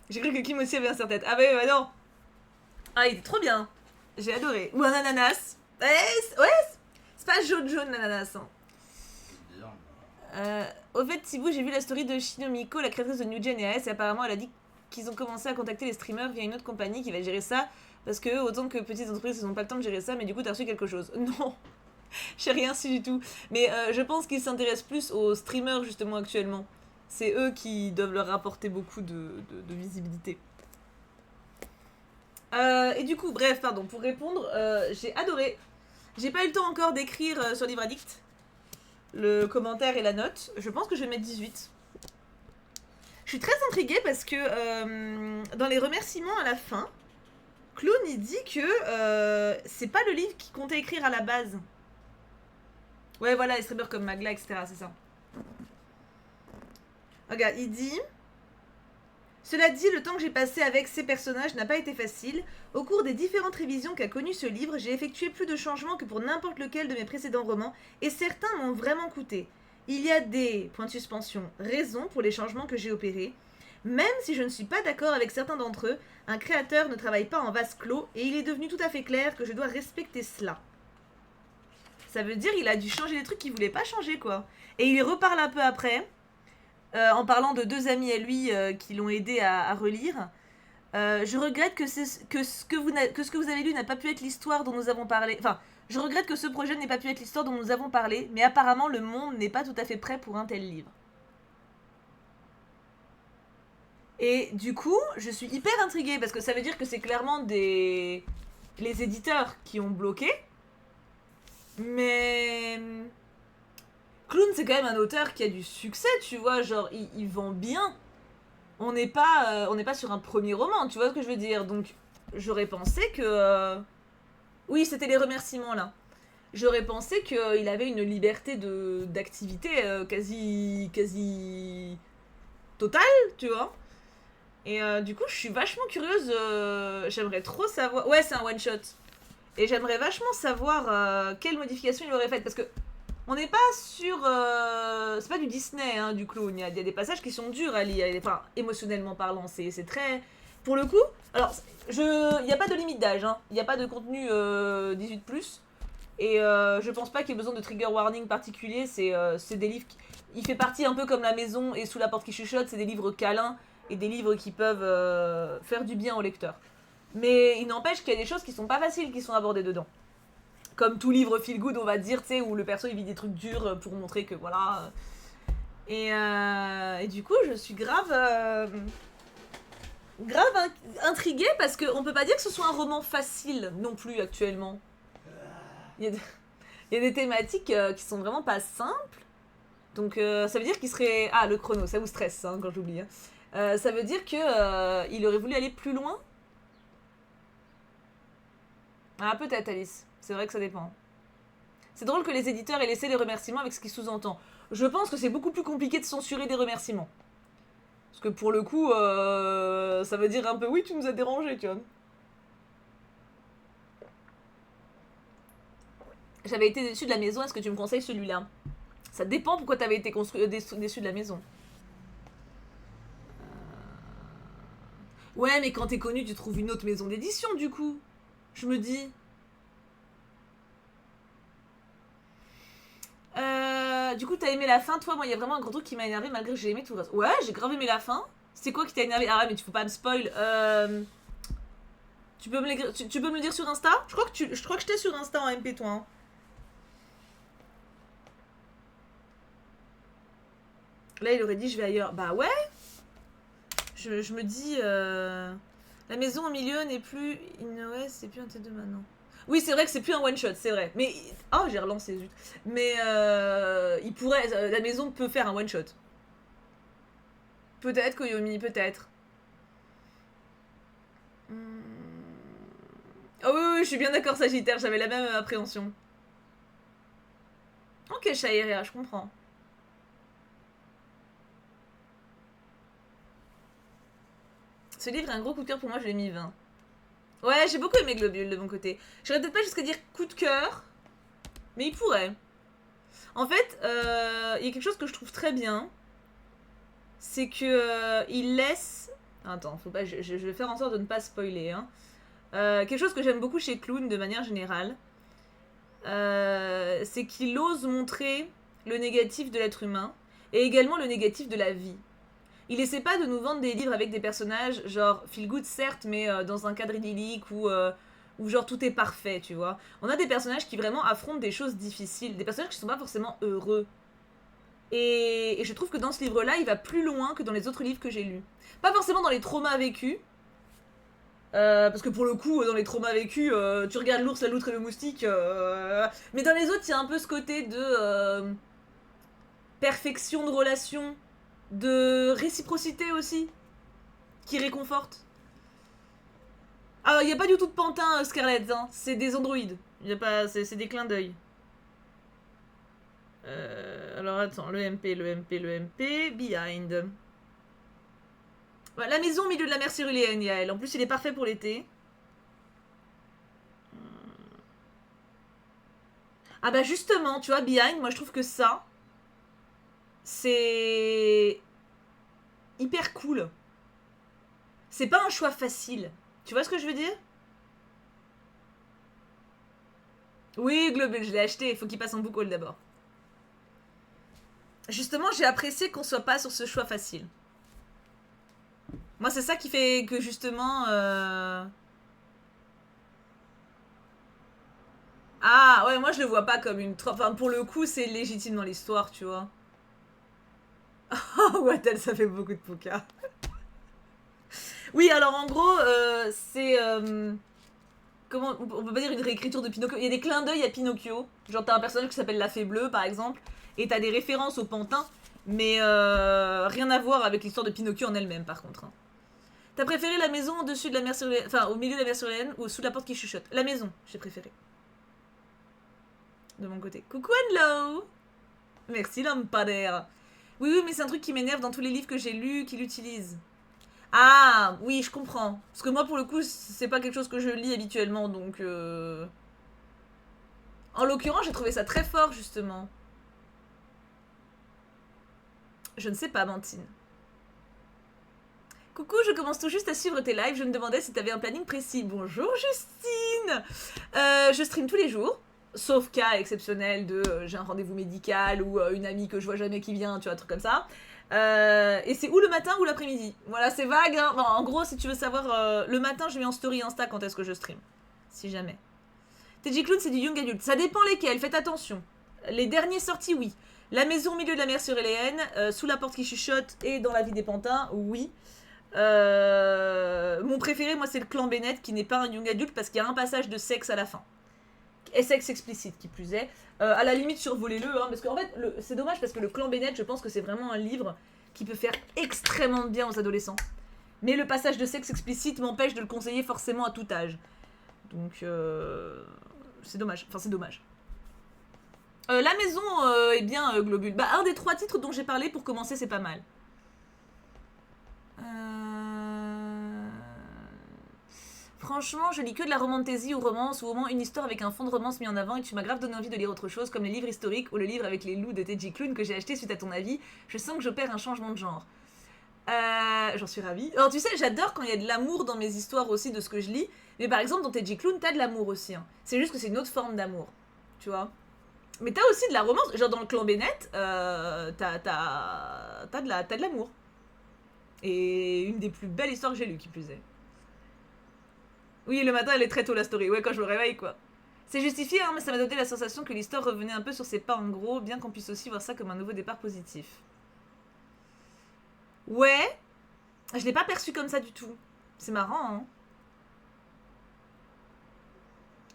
J'ai cru que Kim aussi avait un serre-tête. Ah bah oui, bah non. Ah, il était trop bien. J'ai adoré. Ou un ananas. Ouais, c'est pas jaune l'ananas. Hein. C'est bien. Au fait, Thibaut, j'ai vu la story de Shinomiko, la créatrice de New Gen et AS, et apparemment elle a dit qu'ils ont commencé à contacter les streamers via une autre compagnie qui va gérer ça, parce que autant que petites entreprises, ils n'ont pas le temps de gérer ça, mais du coup t'as reçu quelque chose. Non, j'ai rien su du tout. Mais je pense qu'ils s'intéressent plus aux streamers justement actuellement. C'est eux qui doivent leur rapporter beaucoup de visibilité. Et du coup, bref, pardon, pour répondre, j'ai adoré. J'ai pas eu le temps encore d'écrire sur Livre Addict le commentaire et la note. Je pense que je vais mettre 18. Je suis très intriguée parce que dans les remerciements à la fin, Clown il dit que c'est pas le livre qu'il comptait écrire à la base. Ouais, voilà, les streamers comme Magla, etc. C'est ça. Regarde, il dit... Cela dit, le temps que j'ai passé avec ces personnages n'a pas été facile. Au cours des différentes révisions qu'a connues ce livre, j'ai effectué plus de changements que pour n'importe lequel de mes précédents romans, et certains m'ont vraiment coûté. Il y a des, point de suspension, raisons pour les changements que j'ai opérés. Même si je ne suis pas d'accord avec certains d'entre eux, un créateur ne travaille pas en vase clos, et il est devenu tout à fait clair que je dois respecter cela. Ça veut dire qu'il a dû changer des trucs qu'il voulait pas changer, quoi. Et il reparle un peu après... en parlant de deux amis à lui qui l'ont aidé à relire. Je regrette que ce que vous avez lu n'a pas pu être l'histoire dont nous avons parlé. Enfin, je regrette que ce projet n'ait pas pu être l'histoire dont nous avons parlé, mais apparemment le monde n'est pas tout à fait prêt pour un tel livre. Et du coup, je suis hyper intriguée parce que ça veut dire que c'est clairement les éditeurs qui ont bloqué. Mais... Clown, c'est quand même un auteur qui a du succès, tu vois, genre, il vend bien. On n'est pas sur un premier roman, tu vois ce que je veux dire. Donc, j'aurais pensé que... Oui, c'était les remerciements, là. J'aurais pensé qu'il avait une liberté d'activité quasi totale, tu vois. Et du coup, je suis vachement curieuse. J'aimerais trop savoir... Ouais, c'est un one-shot. Et j'aimerais vachement savoir quelle modification il aurait faite, parce que on n'est pas sur... c'est pas du Disney, hein, du Clown. Il y a des passages qui sont durs à lire. Enfin, émotionnellement parlant, c'est très... Pour le coup... Alors, il n'y a pas de limite d'âge. Hein. Il n'y a pas de contenu 18+. Et je pense pas qu'il y ait besoin de trigger warning particulier. C'est des livres... Il fait partie un peu comme La Maison et Sous la porte qui chuchote. C'est des livres câlins et des livres qui peuvent faire du bien au lecteur. Mais il n'empêche qu'il y a des choses qui sont pas faciles qui sont abordées dedans. Comme tout livre feel good, on va dire, tu sais, où le perso il vit des trucs durs pour montrer que voilà. Et du coup, je suis grave intriguée parce qu'on peut pas dire que ce soit un roman facile non plus actuellement. Il y a des thématiques qui sont vraiment pas simples. Donc ça veut dire qu'il serait... Ah, le chrono, ça vous stresse hein, quand j'oublie. Hein. Ça veut dire que il aurait voulu aller plus loin. Ah, peut-être, Alice. C'est vrai que ça dépend. C'est drôle que les éditeurs aient laissé les remerciements avec ce qui sous-entend. Je pense que c'est beaucoup plus compliqué de censurer des remerciements. Parce que pour le coup, ça veut dire un peu « Oui, tu nous as dérangés, tu vois. » J'avais été déçue de La Maison, est-ce que tu me conseilles celui-là? Ça dépend pourquoi t'avais été déçu de La Maison. Ouais, mais quand t'es connu, tu trouves une autre maison d'édition, du coup. Je me dis... Du coup, t'as aimé la fin, toi? Moi, il y a vraiment un gros truc qui m'a énervé malgré que j'ai aimé tout le reste. Ouais, j'ai grave aimé la fin. C'est quoi qui t'a énervé? Ah ouais, mais tu faut pas me spoil. Tu peux me le dire sur Insta? Je crois que je t'ai sur Insta en MP, toi. Hein. Là, il aurait dit je vais ailleurs. Bah ouais. Je me dis... La maison au milieu n'est plus... Ouais, c'est plus un T2 maintenant. Oui, c'est vrai que c'est plus un one-shot, c'est vrai. Mais... Oh, j'ai relancé, zut. Mais il pourrait... La maison peut faire un one-shot. Peut-être, Koyomi, peut-être. Oh oui, je suis bien d'accord, Sagittaire, j'avais la même appréhension. Ok, Shaïria, je comprends. Ce livre est un gros coup de cœur pour moi, je l'ai mis 20. Ouais, j'ai beaucoup aimé Globule de mon côté. J'aurais peut-être pas jusqu'à dire coup de cœur, mais il pourrait. En fait, il y a quelque chose que je trouve très bien, c'est que il laisse... Attends, faut pas, je vais faire en sorte de ne pas spoiler. Hein. Quelque chose que j'aime beaucoup chez Clune de manière générale, c'est qu'il ose montrer le négatif de l'être humain et également le négatif de la vie. Il essaie pas de nous vendre des livres avec des personnages genre feel good certes, mais dans un cadre idyllique où genre tout est parfait, tu vois. On a des personnages qui vraiment affrontent des choses difficiles, des personnages qui sont pas forcément heureux. Et je trouve que dans ce livre-là, il va plus loin que dans les autres livres que j'ai lus. Pas forcément dans les traumas vécus, parce que pour le coup, dans les traumas vécus, tu regardes l'ours, la loutre et le moustique. Mais dans les autres, il y a un peu ce côté de perfection de relation, de réciprocité aussi, qui réconforte. Ah, il n'y a pas du tout de pantin, Scarlett, hein. C'est des androïdes. Y a pas, c'est des clins d'œil. Alors attends, le MP, Behind. Ouais, la maison au milieu de la mer céruléenne, Yael. En plus, il est parfait pour l'été. Ah bah justement, tu vois, Behind, moi je trouve que ça, c'est hyper cool. C'est pas un choix facile. Tu vois ce que je veux dire? Oui, Globule, je l'ai acheté. Il faut qu'il passe en book haul d'abord. Justement, j'ai apprécié qu'on soit pas sur ce choix facile. Moi, c'est ça qui fait que justement... Ah, ouais, moi je le vois pas comme une... Enfin, pour le coup, c'est légitime dans l'histoire, tu vois. Oh, Wattel, ça fait beaucoup de poka. Oui, alors en gros, c'est... comment... On peut pas dire une réécriture de Pinocchio. Il y a des clins d'œil à Pinocchio. Genre, t'as un personnage qui s'appelle la Fée Bleue, par exemple, et t'as des références au pantin, mais rien à voir avec l'histoire de Pinocchio en elle-même, par contre. Hein. T'as préféré la maison au-dessus de la mer Céruléenne, enfin, au milieu de la mer Céruléenne, ou sous la porte qui chuchote? La maison, j'ai préféré. De mon côté. Coucou Hello. Merci lampadaire. Oui, oui, mais c'est un truc qui m'énerve dans tous les livres que j'ai lus qu'il utilise. Ah, oui, je comprends. Parce que moi, pour le coup, c'est pas quelque chose que je lis habituellement, donc... En l'occurrence, j'ai trouvé ça très fort, justement. Je ne sais pas, Mantine. Coucou, je commence tout juste à suivre tes lives. Je me demandais si t'avais un planning précis. Bonjour, Justine. Je stream tous les jours. Sauf cas exceptionnel de j'ai un rendez-vous médical ou une amie que je vois jamais qui vient, tu vois, un truc comme ça. Et c'est ou le matin ou l'après-midi. Voilà, c'est vague. Hein. Bon, en gros, si tu veux savoir, le matin, je mets en story Insta quand est-ce que je stream. Si jamais. TJ Clown, c'est du young adulte. Ça dépend lesquels, faites attention. Les derniers sortis, oui. La maison au milieu de la mer Céruléenne, sous la porte qui chuchote et dans la vie des pantins, oui. Mon préféré, moi, c'est le clan Bennett, qui n'est pas un young adulte parce qu'il y a un passage de sexe à la fin. Et sexe explicite, qui plus est. À la limite, survolez-le, hein, parce qu'en fait, c'est dommage parce que le clan Bennett, je pense que c'est vraiment un livre qui peut faire extrêmement bien aux adolescents. Mais le passage de sexe explicite m'empêche de le conseiller forcément à tout âge. Donc, c'est dommage. Enfin, c'est dommage. La maison est bien, Globule. Bah, un des 3 titres dont j'ai parlé pour commencer, c'est pas mal. Franchement, je lis que de la romantasy ou romance, ou au moins une histoire avec un fond de romance mis en avant, et tu m'as grave donné envie de lire autre chose, comme les livres historiques ou le livre avec les loups de TJ Clown que j'ai acheté suite à ton avis. Je sens que j'opère un changement de genre. J'en suis ravie. Alors tu sais, j'adore quand il y a de l'amour dans mes histoires aussi de ce que je lis, mais par exemple dans TJ Clown, t'as de l'amour aussi. Hein. C'est juste que c'est une autre forme d'amour, tu vois. Mais t'as aussi de la romance, genre dans le clan Bennett, t'as de l'amour. Et une des plus belles histoires que j'ai lues, qui plus est. Oui, le matin, elle est très tôt, la story. Ouais, quand je me réveille, quoi. C'est justifié, hein, mais ça m'a donné la sensation que l'histoire revenait un peu sur ses pas en gros, bien qu'on puisse aussi voir ça comme un nouveau départ positif. Ouais, je l'ai pas perçu comme ça du tout. C'est marrant, hein.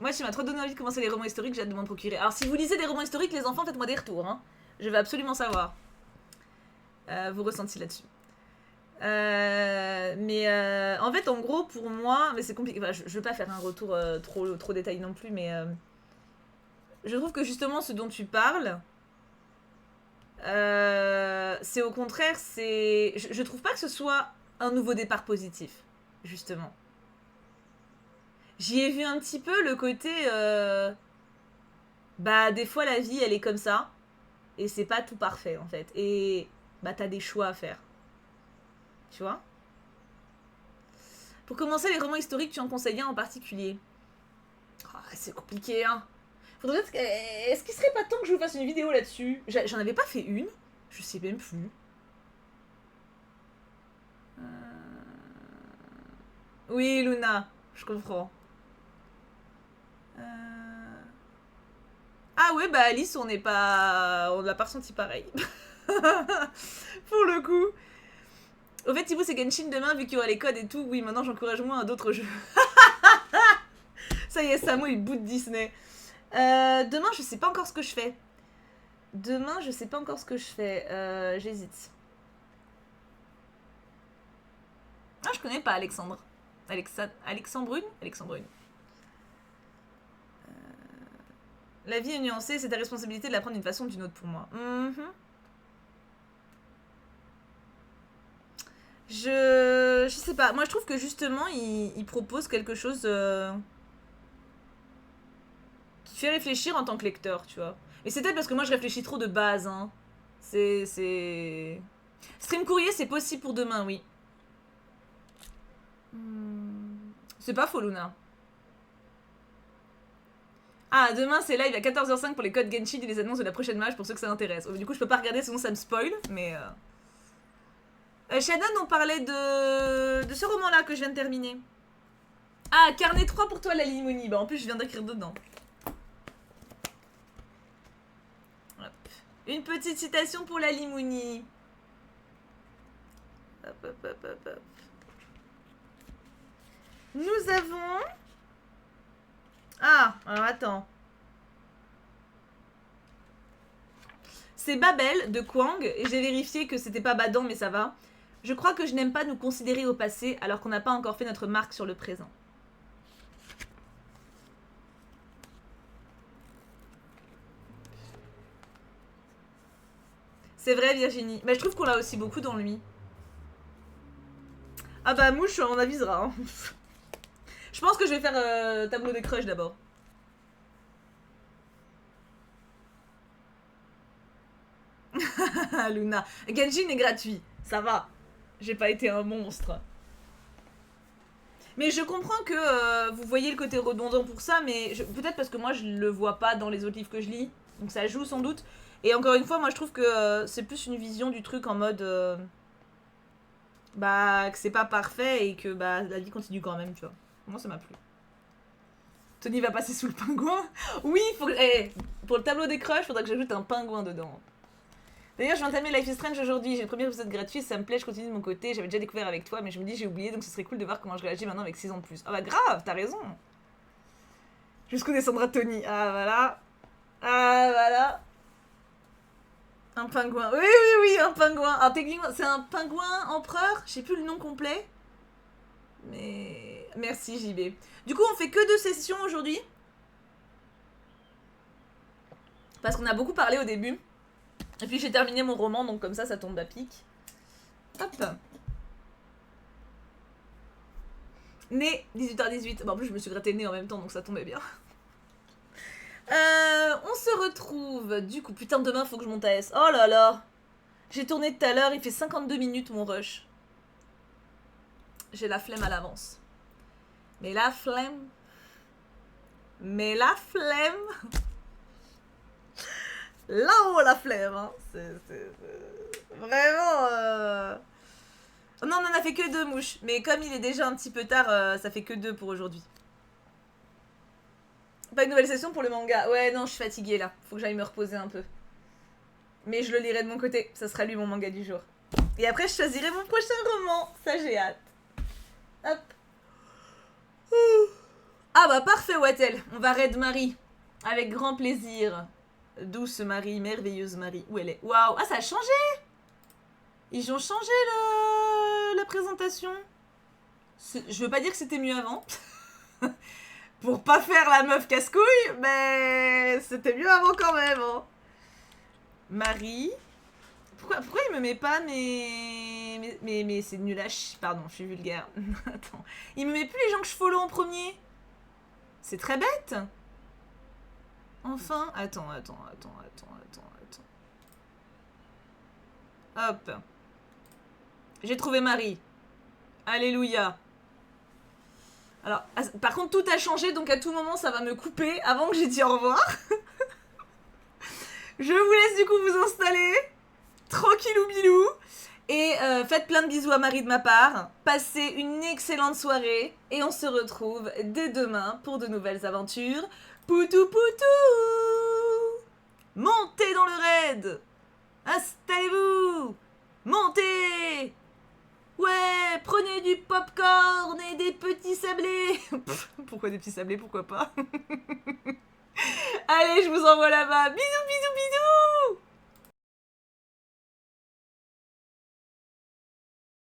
Moi, tu m'as trop donné envie de commencer les romans historiques, j'ai hâte de m'en procurer. Alors, si vous lisez des romans historiques, les enfants, faites-moi des retours, hein. Je veux absolument savoir vos ressentis là-dessus. En fait, en gros, pour moi, mais c'est compliqué. Enfin, je veux pas faire un retour trop détaillé non plus, mais je trouve que justement, ce dont tu parles, c'est au contraire, c'est. Je trouve pas que ce soit un nouveau départ positif, justement. J'y ai vu un petit peu le côté. Bah, des fois, la vie, elle est comme ça. Et c'est pas tout parfait, en fait. Et bah, t'as des choix à faire. Tu vois? Pour commencer, les romans historiques, tu en conseilles un en particulier? Ah, c'est compliqué, hein. Faudrait... Est-ce qu'il serait pas temps que je vous fasse une vidéo là-dessus? J'en avais pas fait une. Je sais même plus. Oui, Luna, je comprends. Ah ouais, bah Alice, on n'est pas... On l'a pas ressenti pareil. Pour le coup. Au fait, Thibaut, c'est Genshin demain, vu qu'il y aura les codes et tout. Oui, maintenant j'encourage moins à d'autres jeux. Ça y est, Samo, il boot Disney. Demain, je sais pas encore ce que je fais. Demain, je sais pas encore ce que je fais. J'hésite. Ah, je connais pas Alexandre. Alexandrune. La vie est nuancée, c'est ta responsabilité de la prendre d'une façon ou d'une autre pour moi. Je sais pas. Moi, je trouve que justement, il propose quelque chose qui fait réfléchir en tant que lecteur, tu vois. Et c'est peut-être parce que moi, je réfléchis trop de base, hein. C'est... Stream courrier, c'est possible pour demain, oui. C'est pas faux, Luna. Ah, demain c'est live à 14h05 pour les codes Genshin et les annonces de la prochaine match pour ceux que ça intéresse. Du coup, je peux pas regarder sinon ça me spoil, mais. Shannon, on parlait de ce roman-là que je viens de terminer. Ah, carnet 3 pour toi, la Limouni. Bah, en plus, je viens d'écrire dedans. Hop. Une petite citation pour la Limouni. Hop. Nous avons. Ah, alors attends. C'est Babel de Kwang, et j'ai vérifié que c'était pas badant, mais ça va. Je crois que je n'aime pas nous considérer au passé alors qu'on n'a pas encore fait notre marque sur le présent. C'est vrai, Virginie. Mais je trouve qu'on l'a aussi beaucoup dans lui. Ah bah, mouche, on avisera. Hein. Je pense que je vais faire tableau des crushs d'abord. Luna. Genshin est gratuit. Ça va. J'ai pas été un monstre. Mais je comprends que vous voyez le côté redondant pour ça, mais peut-être parce que moi je le vois pas dans les autres livres que je lis. Donc ça joue sans doute. Et encore une fois, moi je trouve que c'est plus une vision du truc en mode. Bah, que c'est pas parfait et que bah, la vie continue quand même, tu vois. Moi ça m'a plu. Tony va passer sous le pingouin. Oui, faut que... pour le tableau des crushs, faudra que j'ajoute un pingouin dedans. D'ailleurs, je viens d'entamer Life is Strange aujourd'hui. J'ai le premier épisode gratuit, ça me plaît, je continue de mon côté. J'avais déjà découvert avec toi, mais je me dis j'ai oublié, donc ce serait cool de voir comment je réagis maintenant avec 6 ans de plus. Ah bah grave, t'as raison. Jusqu'où descendra Tony. Ah voilà. Ah voilà. Un pingouin. Oui, un pingouin. Alors techniquement, c'est un pingouin empereur. Je sais plus le nom complet. Mais merci JB. Du coup, on fait que 2 sessions aujourd'hui. Parce qu'on a beaucoup parlé au début. Et puis j'ai terminé mon roman, donc comme ça tombe à pic. Hop. Né 18h18. Bah, en plus, je me suis gratté le nez en même temps, donc ça tombait bien. On se retrouve. Du coup, putain, demain, faut que je monte à S. Oh là là. J'ai tourné tout à l'heure, il fait 52 minutes mon rush. J'ai la flemme à l'avance. Mais la flemme. Là-haut, la flemme. Hein. C'est vraiment... Non, on en a fait que 2 mouches. Mais comme il est déjà un petit peu tard, ça fait que 2 pour aujourd'hui. Pas une nouvelle session pour le manga. Ouais, non, je suis fatiguée là. Faut que j'aille me reposer un peu. Mais je le lirai de mon côté. Ça sera lui mon manga du jour. Et après, je choisirai mon prochain roman. Ça, j'ai hâte. Hop. Ah bah parfait, Wattel. On va raid Marie. Avec grand plaisir. Douce Marie, merveilleuse Marie. Où elle est? Waouh. Ah, ça a changé. Ils ont changé la présentation. Je veux pas dire que c'était mieux avant. Pour pas faire la meuf casse-couille, mais c'était mieux avant quand même. Hein. Marie. Pourquoi il me met pas mais c'est nul à chier. Pardon, je suis vulgaire. Attends. Il me met plus les gens que je follow en premier. C'est très bête. Enfin. Attends. Hop. J'ai trouvé Marie. Alléluia. Alors, par contre, tout a changé, donc à tout moment, ça va me couper avant que j'ai dit au revoir. Je vous laisse du coup vous installer. Tranquillou bilou. Et faites plein de bisous à Marie de ma part. Passez une excellente soirée. Et on se retrouve dès demain pour de nouvelles aventures. Poutou poutou. Montez dans le raid. Installez-vous. Montez. Ouais, prenez du popcorn et des petits sablés. Pourquoi des petits sablés, pourquoi pas. Allez, je vous envoie là-bas. Bisous, bisous, bisous.